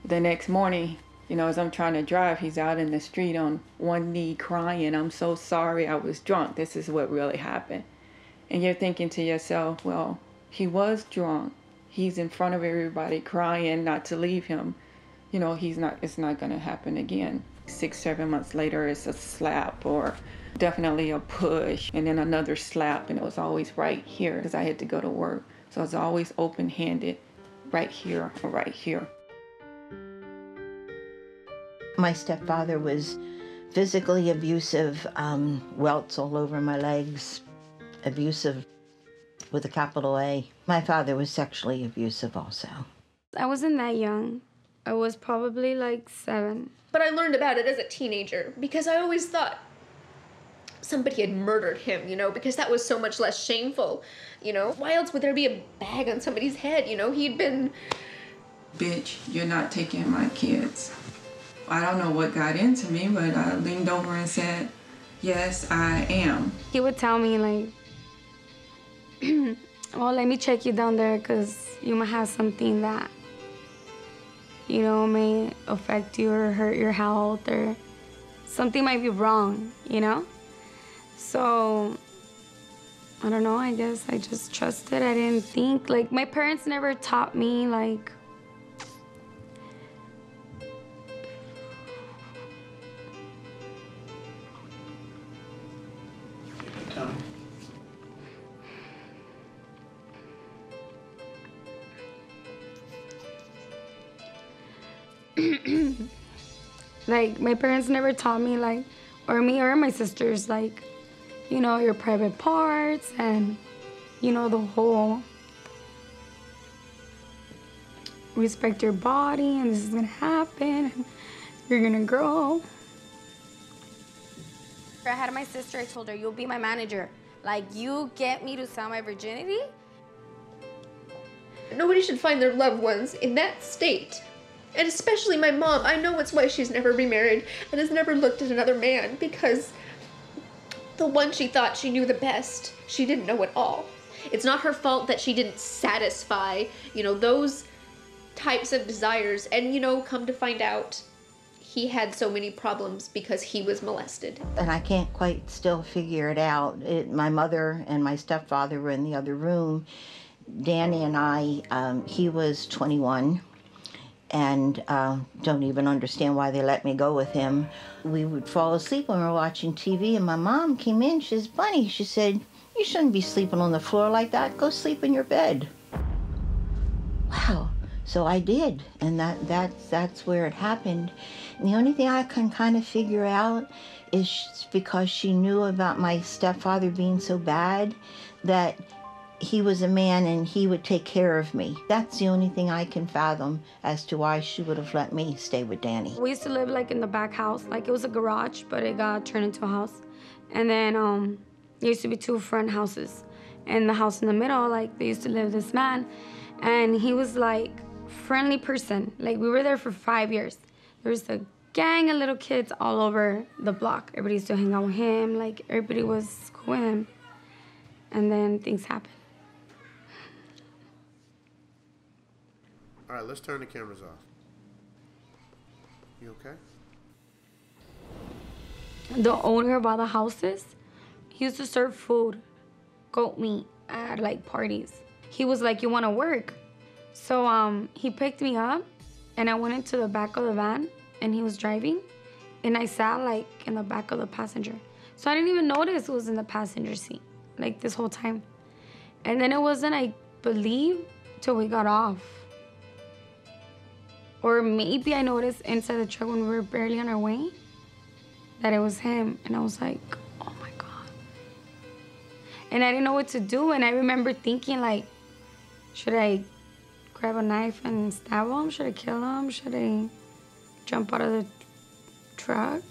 the next morning, as I'm trying to drive, he's out in the street on one knee crying, "I'm so sorry, I was drunk. This is what really happened." And you're thinking to yourself, well, he was drunk. He's in front of everybody crying not to leave him. It's not gonna happen again. 6-7 months later, it's a slap or definitely a push and then another slap, and it was always right here because I had to go to work. So I was always open-handed, right here or right here. My stepfather was physically abusive, welts all over my legs, abusive with a capital A. My father was sexually abusive also. I wasn't that young. I was probably like 7. But I learned about it as a teenager because I always thought somebody had murdered him, because that was so much less shameful, Why else would there be a bag on somebody's head, He'd been... Bitch, you're not taking my kids. I don't know what got into me, but I leaned over and said, yes, I am. He would tell me like, well, let me check you down there because you might have something that, may affect you or hurt your health or something might be wrong, So, I don't know, I guess I just trusted. I didn't think, my parents never taught me, my parents never taught me, or me or my sisters, your private parts and, the whole respect your body and this is gonna happen and you're gonna grow. I had my sister, I told her, you'll be my manager. You get me to sell my virginity? Nobody should find their loved ones in that state. And especially my mom. I know it's why she's never remarried and has never looked at another man, because the one she thought she knew the best, she didn't know at all. It's not her fault that she didn't satisfy, those types of desires. And, come to find out, he had so many problems because he was molested. And I can't quite still figure it out. My mother and my stepfather were in the other room. Danny and I, he was 21. And don't even understand why they let me go with him. We would fall asleep when we were watching TV, and my mom came in. She says, Bunny, she said, you shouldn't be sleeping on the floor like that. Go sleep in your bed. Wow. So I did, and that's where it happened. And the only thing I can kind of figure out is because she knew about my stepfather being so bad that he was a man and he would take care of me. That's the only thing I can fathom as to why she would have let me stay with Danny. We used to live in the back house. It was a garage, but it got turned into a house. And then there used to be 2 front houses. And the house in the middle, they used to live this man. And he was friendly person. We were there for 5 years. There was a gang of little kids all over the block. Everybody used to hang out with him. Everybody was cool with him. And then things happened. All right, let's turn the cameras off. You okay? The owner of all the houses, he used to serve food, goat meat, at parties. He was like, you want to work? So he picked me up and I went into the back of the van and he was driving and I sat in the back of the passenger. So I didn't even notice it was in the passenger seat this whole time. And then it wasn't, I believe, till we got off. Or maybe I noticed inside the truck when we were barely on our way that it was him. And I was like, oh my God. And I didn't know what to do. And I remember thinking should I grab a knife and stab him? Should I kill him? Should I jump out of the truck?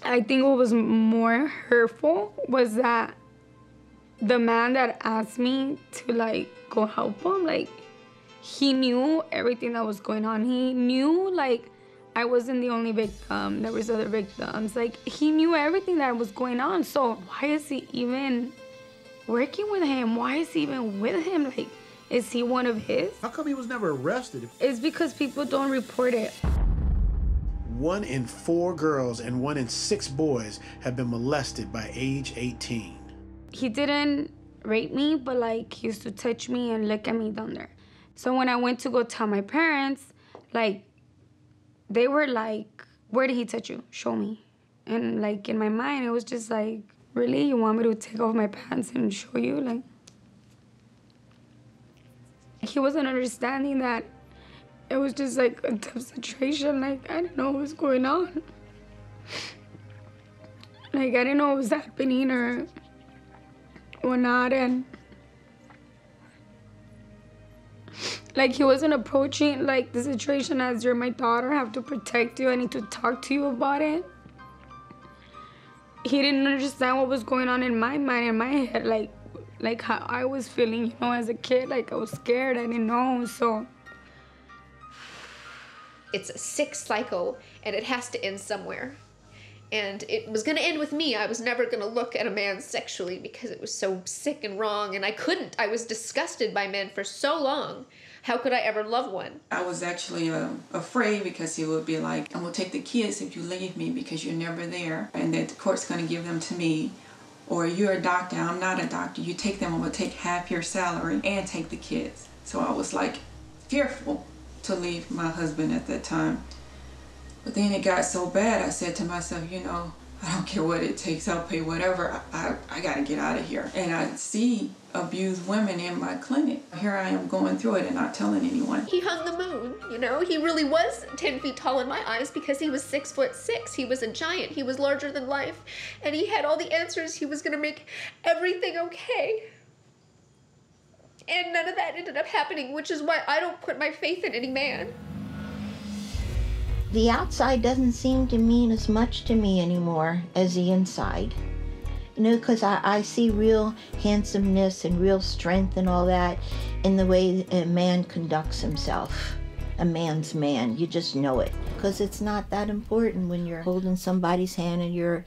I think what was more hurtful was that the man that asked me to like go help him, like he knew everything that was going on. He knew like I wasn't the only victim. There was other victims. Like he knew everything that was going on. So why is he even working with him? Why is he even with him? Like, is he one of his? How come he was never arrested? It's because people don't report it. 1 in 4 girls and 1 in 6 boys have been molested by age 18. He didn't rape me, but like he used to touch me and look at me down there. So when I went to go tell my parents, like they were like, where did he touch you? Show me. And like in my mind, it was just like, really? You want me to take off my pants and show you? Like, he wasn't understanding that it was just like a tough situation. Like, I didn't know what was going on. Like, I didn't know what was happening or not. And like, he wasn't approaching like the situation as you're my daughter, I have to protect you, I need to talk to you about it. He didn't understand what was going on in my mind, in my head, like how I was feeling, you know, as a kid. Like, I was scared, I didn't know, so. It's a sick cycle, and it has to end somewhere. And it was gonna end with me. I was never gonna look at a man sexually because it was so sick and wrong, and I couldn't. I was disgusted by men for so long. How could I ever love one? I was actually afraid because he would be like, I'm gonna take the kids if you leave me because you're never there, and that the court's gonna give them to me. Or you're a doctor, I'm not a doctor. You take them, I'm gonna take half your salary and take the kids. So I was like fearful to leave my husband at that time. But then it got so bad, I said to myself, you know, I don't care what it takes, I'll pay whatever. I gotta get out of here. And I see abused women in my clinic. Here I am going through it and not telling anyone. He hung the moon, you know? He really was 10 feet tall in my eyes because he was 6'6". He was a giant, he was larger than life. And he had all the answers, he was gonna make everything okay. And none of that ended up happening, which is why I don't put my faith in any man. The outside doesn't seem to mean as much to me anymore as the inside. You know, because I see real handsomeness and real strength and all that in the way a man conducts himself. A man's man, you just know it. Because it's not that important when you're holding somebody's hand and you're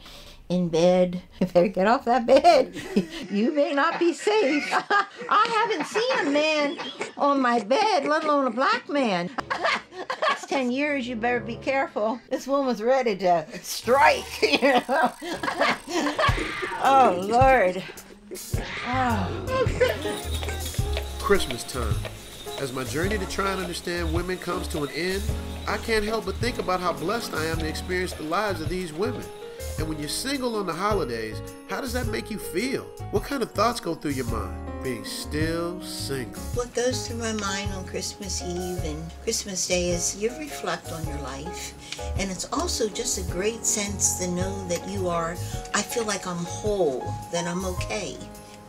in bed. You better get off that bed. You may not be safe. I haven't seen a man on my bed, let alone a black man. Next 10 years, you better be careful. This woman's ready to strike, you know. Oh, Lord. Oh. Christmas time. As my journey to try and understand women comes to an end, I can't help but think about how blessed I am to experience the lives of these women. And when you're single on the holidays, how does that make you feel? What kind of thoughts go through your mind, being still single? What goes through my mind on Christmas Eve and Christmas Day is you reflect on your life. And it's also just a great sense to know that you are, I feel like I'm whole, that I'm okay.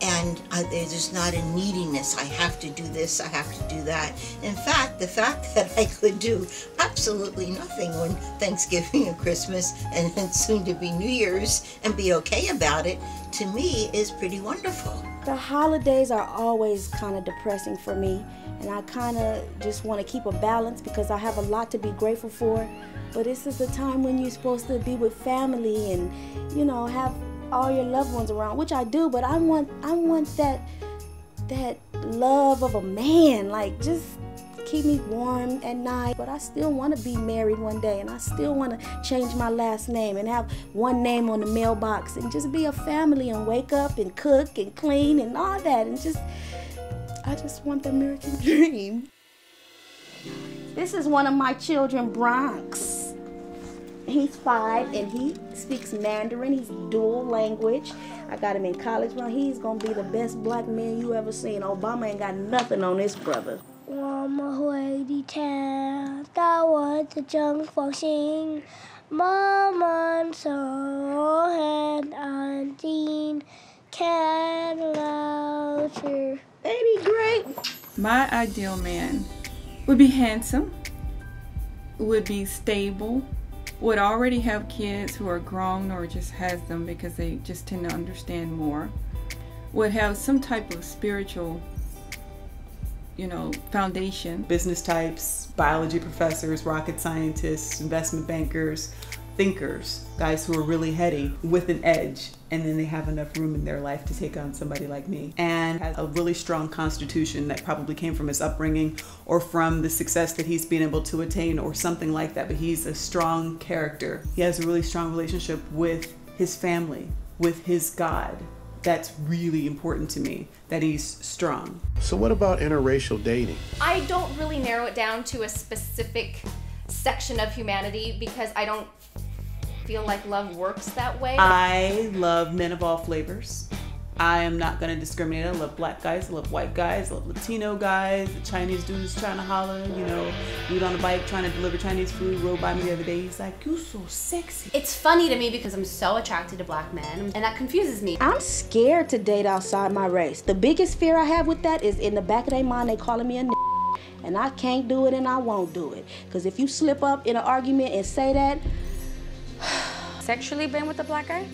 And there's not a neediness, I have to do this, I have to do that. In fact, the fact that I could do absolutely nothing on Thanksgiving and Christmas and then soon to be New Year's and be okay about it, to me is pretty wonderful. The holidays are always kind of depressing for me, and I kind of just want to keep a balance because I have a lot to be grateful for. But this is the time when you're supposed to be with family and, you know, have all your loved ones around, which I do, but I want that love of a man, like just keep me warm at night. But I still want to be married one day, and I still want to change my last name and have one name on the mailbox and just be a family and wake up and cook and clean and all that, and I just want the American dream. This is one of my children, Bronx. He's 5 and he speaks Mandarin. He's dual language. I got him in college. Well, he's gonna be the best black man you ever seen. Obama ain't got nothing on this brother. 我们会的天，到我的正方形，慢慢走，很安静，看老师。Ain't he great? My ideal man would be handsome, would be stable, would already have kids who are grown or just has them because they just tend to understand more, would have some type of spiritual, foundation. Business types, biology professors, rocket scientists, investment bankers, thinkers, guys who are really heady with an edge, and then they have enough room in their life to take on somebody like me. And has a really strong constitution that probably came from his upbringing or from the success that he's been able to attain or something like that, but he's a strong character. He has a really strong relationship with his family, with his God. That's really important to me, that he's strong. So what about interracial dating? I don't really narrow it down to a specific section of humanity because I don't feel like love works that way. I love men of all flavors. I am not gonna discriminate. I love black guys, I love white guys, I love Latino guys, the Chinese dude who's trying to holler, dude on a bike trying to deliver Chinese food, rode by me the other day, he's like, "You so sexy." It's funny to me because I'm so attracted to black men, and that confuses me. I'm scared to date outside my race. The biggest fear I have with that is in the back of their mind, they calling me a n***, and I can't do it and I won't do it. Because if you slip up in an argument and say that, Sexually been with a black guy?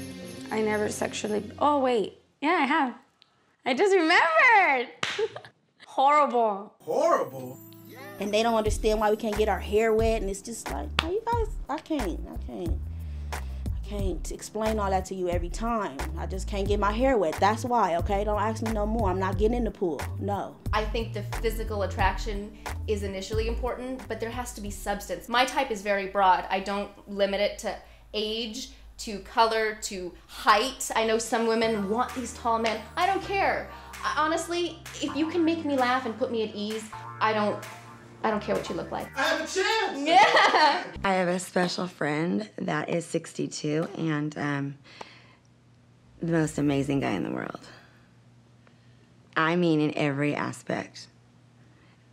I never sexually, oh wait, yeah I have. I just remembered. Horrible. Horrible? and they don't understand why we can't get our hair wet, and it's just like, oh, you guys, I can't explain all that to you every time. I just can't get my hair wet. That's why, okay? Don't ask me no more. I'm not getting in the pool. No. I think the physical attraction is initially important, but there has to be substance. My type is very broad. I don't limit it to age, to color, to height. I know some women want these tall men. I don't care. Honestly, if you can make me laugh and put me at ease, I don't care what you look like. I have a chance. Yeah. I have a special friend that is 62 and the most amazing guy in the world. I mean, in every aspect.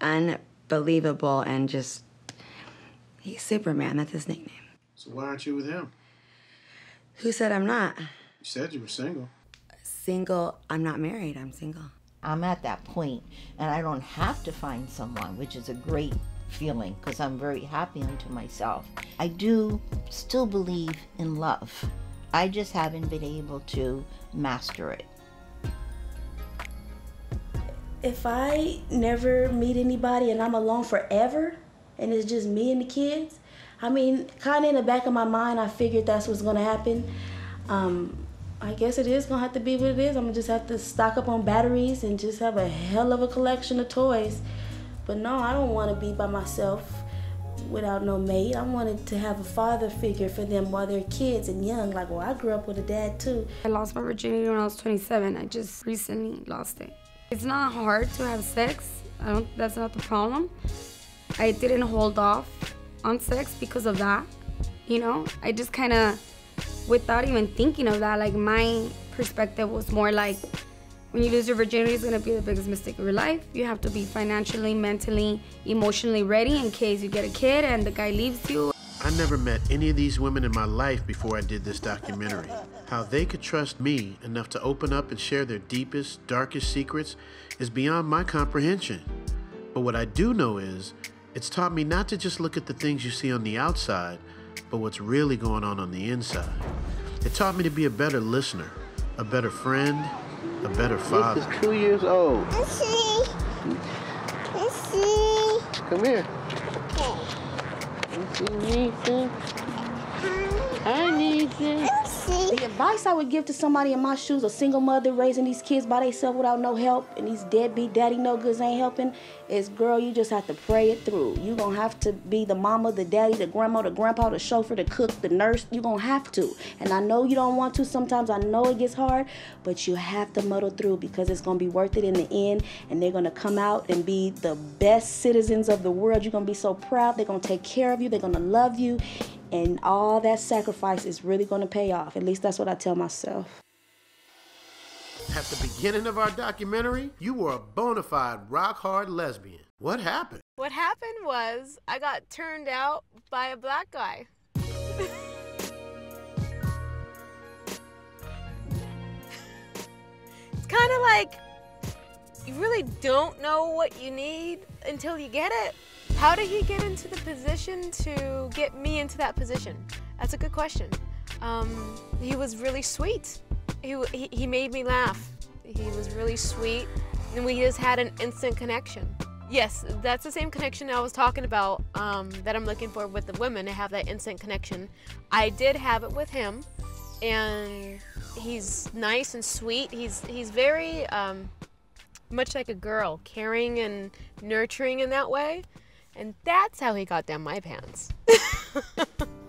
Unbelievable and just, he's Superman, that's his nickname. So why aren't you with him? Who said I'm not? You said you were single. Single, I'm not married, I'm single. I'm at that point, and I don't have to find someone, which is a great feeling because I'm very happy unto myself. I do still believe in love. I just haven't been able to master it. If I never meet anybody and I'm alone forever, and it's just me and the kids, I mean, kind of in the back of my mind, I figured that's what's going to happen. I guess it is going to have to be what it is. I'm going to just have to stock up on batteries and just have a hell of a collection of toys. But no, I don't want to be by myself without no mate. I wanted to have a father figure for them while they're kids and young. Like, well, I grew up with a dad too. I lost my virginity when I was 27. I just recently lost it. It's not hard to have sex. That's not the problem. I didn't hold off on sex because of that, you know? I just kind of, without even thinking of that, like my perspective was more like, when you lose your virginity, it's gonna be the biggest mistake of your life. You have to be financially, mentally, emotionally ready in case you get a kid and the guy leaves you. I never met any of these women in my life before I did this documentary. How they could trust me enough to open up and share their deepest, darkest secrets is beyond my comprehension. But what I do know is, it's taught me not to just look at the things you see on the outside, but what's really going on the inside. It taught me to be a better listener, a better friend, a better father. This is 2 years old. Come here. I need this. The advice I would give to somebody in my shoes, a single mother raising these kids by themselves without no help, and these deadbeat daddy no goods ain't helping, is, girl, you just have to pray it through. You gonna have to be the mama, the daddy, the grandma, the grandpa, the chauffeur, the cook, the nurse. You gonna have to. And I know you don't want to sometimes. I know it gets hard, but you have to muddle through because it's gonna be worth it in the end, and they're gonna come out and be the best citizens of the world. You're gonna be so proud. They're gonna take care of you. They're gonna love you. And all that sacrifice is really going to pay off. At least that's what I tell myself. At the beginning of our documentary, you were a bona fide rock-hard lesbian. What happened? What happened was I got turned out by a black guy. It's kind of like you really don't know what you need until you get it. How did he get into the position to get me into that position? That's a good question. He was really sweet. He made me laugh. He was really sweet, and we just had an instant connection. Yes, that's the same connection I was talking about that I'm looking for with the women, to have that instant connection. I did have it with him, and he's nice and sweet. He's very much like a girl, caring and nurturing in that way, and that's how he got down my pants.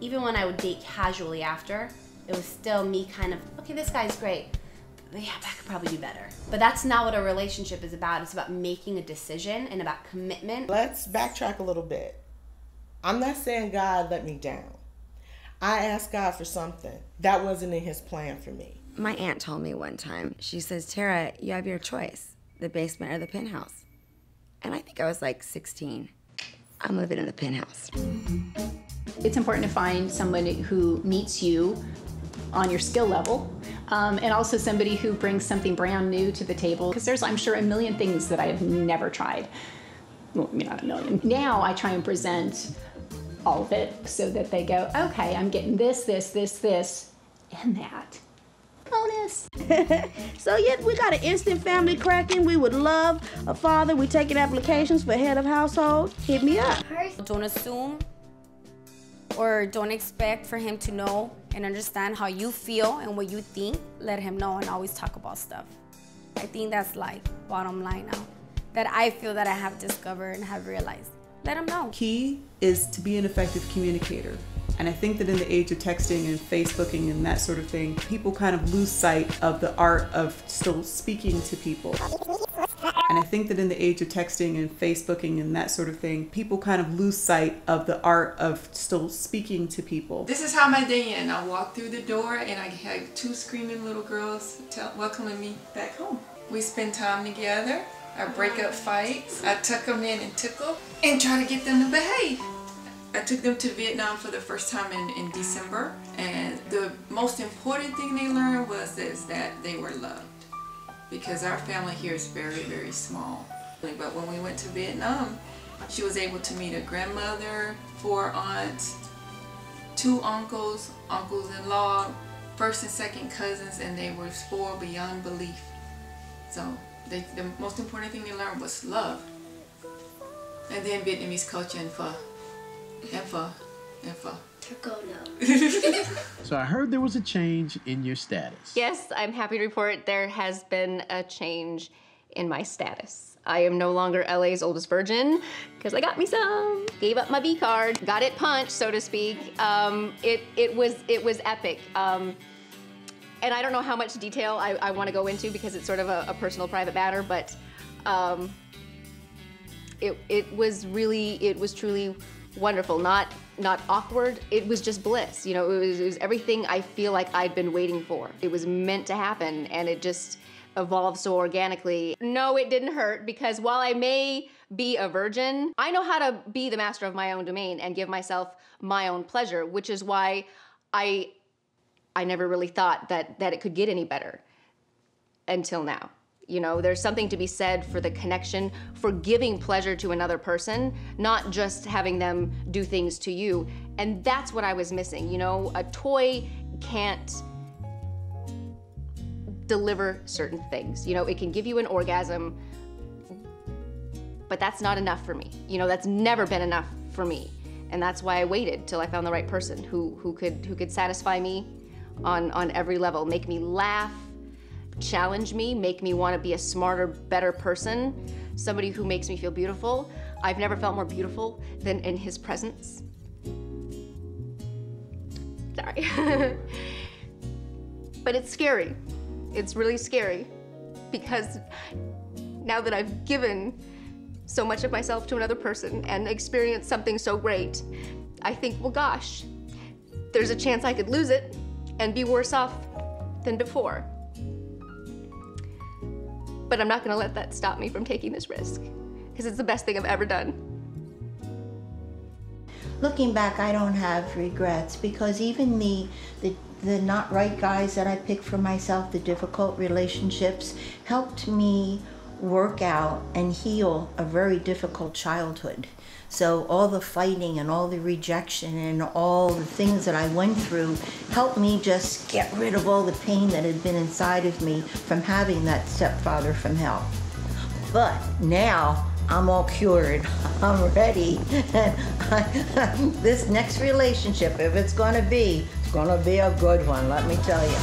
Even when I would date casually after, it was still me kind of, okay, this guy's great. Yeah, that could probably do better. But that's not what a relationship is about. It's about making a decision and about commitment. Let's backtrack a little bit. I'm not saying God let me down. I asked God for something. That wasn't in his plan for me. My aunt told me one time, she says, Tara, you have your choice, the basement or the penthouse. And I think I was like 16. I'm living in the penthouse. It's important to find somebody who meets you on your skill level, and also somebody who brings something brand new to the table. Because there's, I'm sure, a million things that I have never tried. Well, not a million. Now I try and present all of it so that they go, okay, I'm getting this, and that. Bonus. So yeah, we got an instant family cracking. We would love a father. We taking applications for head of household. Hit me up. Don't assume or don't expect for him to know and understand how you feel and what you think. Let him know and always talk about stuff. I think that's like bottom line now, that I feel that I have discovered and have realized. Let him know. Key is to be an effective communicator. And I think that in the age of texting and Facebooking and that sort of thing, people kind of lose sight of the art of still speaking to people. And I think that in the age of texting and Facebooking and that sort of thing, people kind of lose sight of the art of still speaking to people. This is how my day ended. I walked through the door and I had two screaming little girls welcoming me back home. We spend time together. I break up fights. I tuck them in and tickle and try to get them to behave. I took them to Vietnam for the first time in December, and the most important thing they learned was that they were loved, because our family here is very, very small. But when we went to Vietnam, she was able to meet a grandmother, 4 aunts, 2 uncles, uncles-in-law, first and second cousins, and they were spoiled beyond belief. So the most important thing they learned was love, and then Vietnamese culture and pho. So I heard there was a change in your status. Yes, I'm happy to report there has been a change in my status. I am no longer LA's oldest virgin, because I got me some. Gave up my V card, got it punched, so to speak. It was epic. And I don't know how much detail I want to go into, because it's sort of a personal, private matter, but it was truly wonderful, not awkward. It was just bliss. You know, it was everything I feel like I'd been waiting for. It was meant to happen, and it just evolved so organically. No, it didn't hurt, because while I may be a virgin, I know how to be the master of my own domain and give myself my own pleasure, which is why I never really thought that it could get any better until now. You know, there's something to be said for the connection, for giving pleasure to another person, not just having them do things to you. And that's what I was missing. You know, a toy can't deliver certain things. You know, it can give you an orgasm, but that's not enough for me. You know, that's never been enough for me. And that's why I waited till I found the right person who could satisfy me on every level, make me laugh, challenge me, make me want to be a smarter, better person, somebody who makes me feel beautiful. I've never felt more beautiful than in his presence. Sorry. But it's scary. It's really scary, because now that I've given so much of myself to another person and experienced something so great, I think, well, gosh, there's a chance I could lose it and be worse off than before. But I'm not gonna let that stop me from taking this risk, because it's the best thing I've ever done. Looking back, I don't have regrets, because even the not right guys that I picked for myself, the difficult relationships, helped me work out and heal a very difficult childhood. So all the fighting and all the rejection and all the things that I went through helped me just get rid of all the pain that had been inside of me from having that stepfather from hell. But now I'm all cured. I'm ready. This next relationship, if it's gonna be a good one, let me tell you.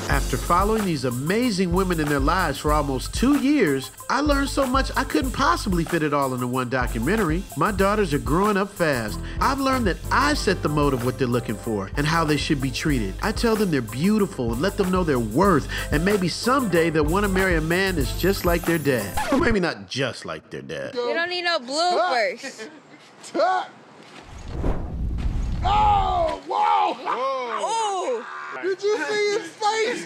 After following these amazing women in their lives for almost 2 years, I learned so much I couldn't possibly fit it all into one documentary. My daughters are growing up fast. I've learned that I set the mode of what they're looking for and how they should be treated. I tell them they're beautiful and let them know their worth, and maybe someday they'll want to marry a man that's just like their dad. Or maybe not just like their dad. We don't need no bloopers. Oh, wow! Oh! Did you see his face?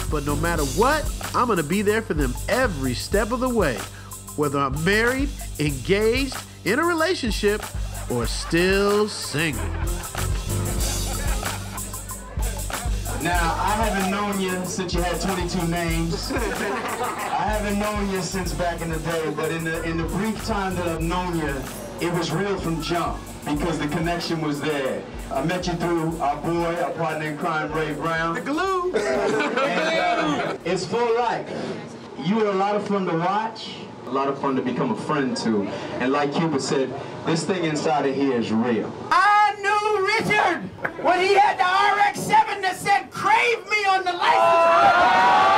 But no matter what, I'm gonna be there for them every step of the way. Whether I'm married, engaged, in a relationship, or still single. Now, I haven't known you since you had 22 names. I haven't known you since back in the day, but in the brief time that I've known you, it was real from jump because the connection was there. I met you through our boy, our partner in crime, Ray Brown. The glue! And it's for life. You were a lot of fun to watch, a lot of fun to become a friend to. And like Cuba said, this thing inside of here is real. I knew Richard when he had the RX-7 that said "Crave Me" on the license.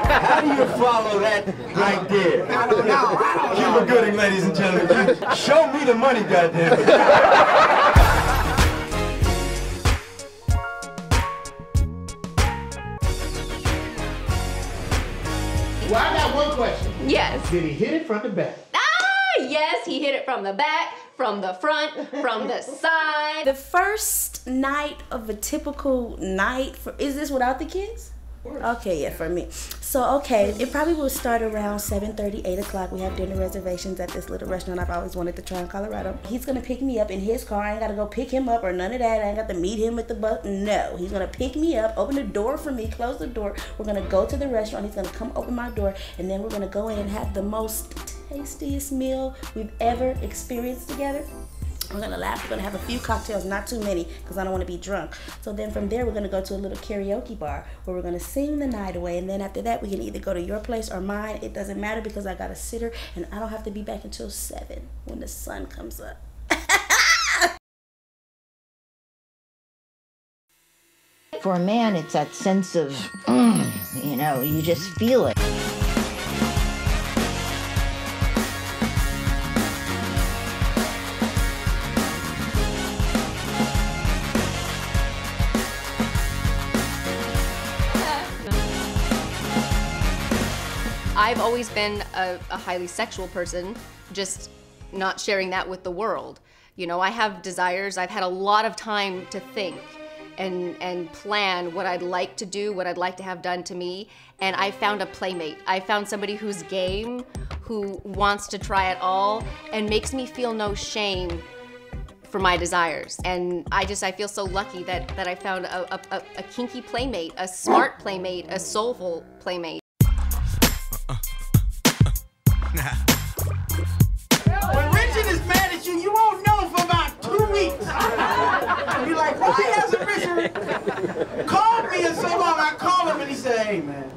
How do you follow that right there? I don't know. Cuba Gooding, ladies and gentlemen. Show me the money, goddammit. Well, I got one question. Yes. Did he hit it from the back? Yes, he hit it from the back, from the front, from the side. The first night of a typical night, is this without the kids? Okay, yeah, for me. So, okay, it probably will start around 7:30, 8 o'clock. We have dinner reservations at this little restaurant I've always wanted to try in Colorado. He's gonna pick me up in his car. I ain't gotta go pick him up or none of that. I ain't got to meet him at the bus. No, he's gonna pick me up, open the door for me, close the door. We're gonna go to the restaurant. He's gonna come open my door, and then we're gonna go in and have the most tastiest meal we've ever experienced together. We're gonna laugh, we're gonna have a few cocktails, not too many, because I don't wanna be drunk. So then from there, we're gonna go to a little karaoke bar where we're gonna sing the night away. And then after that, we can either go to your place or mine. It doesn't matter because I got a sitter and I don't have to be back until 7 when the sun comes up. For a man, it's that sense of, you know, you just feel it. I've always been a highly sexual person, just not sharing that with the world. You know, I have desires. I've had a lot of time to think and plan what I'd like to do, what I'd like to have done to me, and I found a playmate. I found somebody who's game, who wants to try it all, and makes me feel no shame for my desires. And I feel so lucky that I found a kinky playmate, a smart playmate, a soulful playmate. When Richard is mad at you, you won't know for about 2 weeks. You're like, why hasn't Richard called me in so long? I call him and he said, hey, man.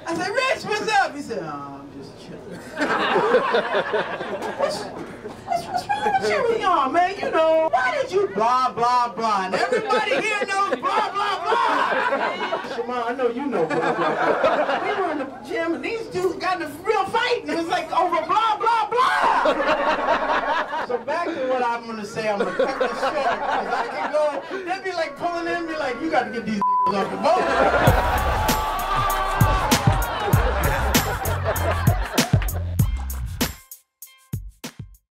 I said, Rich, what's up? He said, oh, I'm just chilling. What's wrong with you? Oh, man, you know, why did you blah, blah, blah? And everybody here knows blah, blah, blah. Shema, I know you know. We were in the gym and these dudes got in a real fight and it was like over blah, blah, blah. So back to what I'm gonna say, I'm gonna cut this short because I can go, they'd be like pulling in and be like, you got to get these niggas off the boat.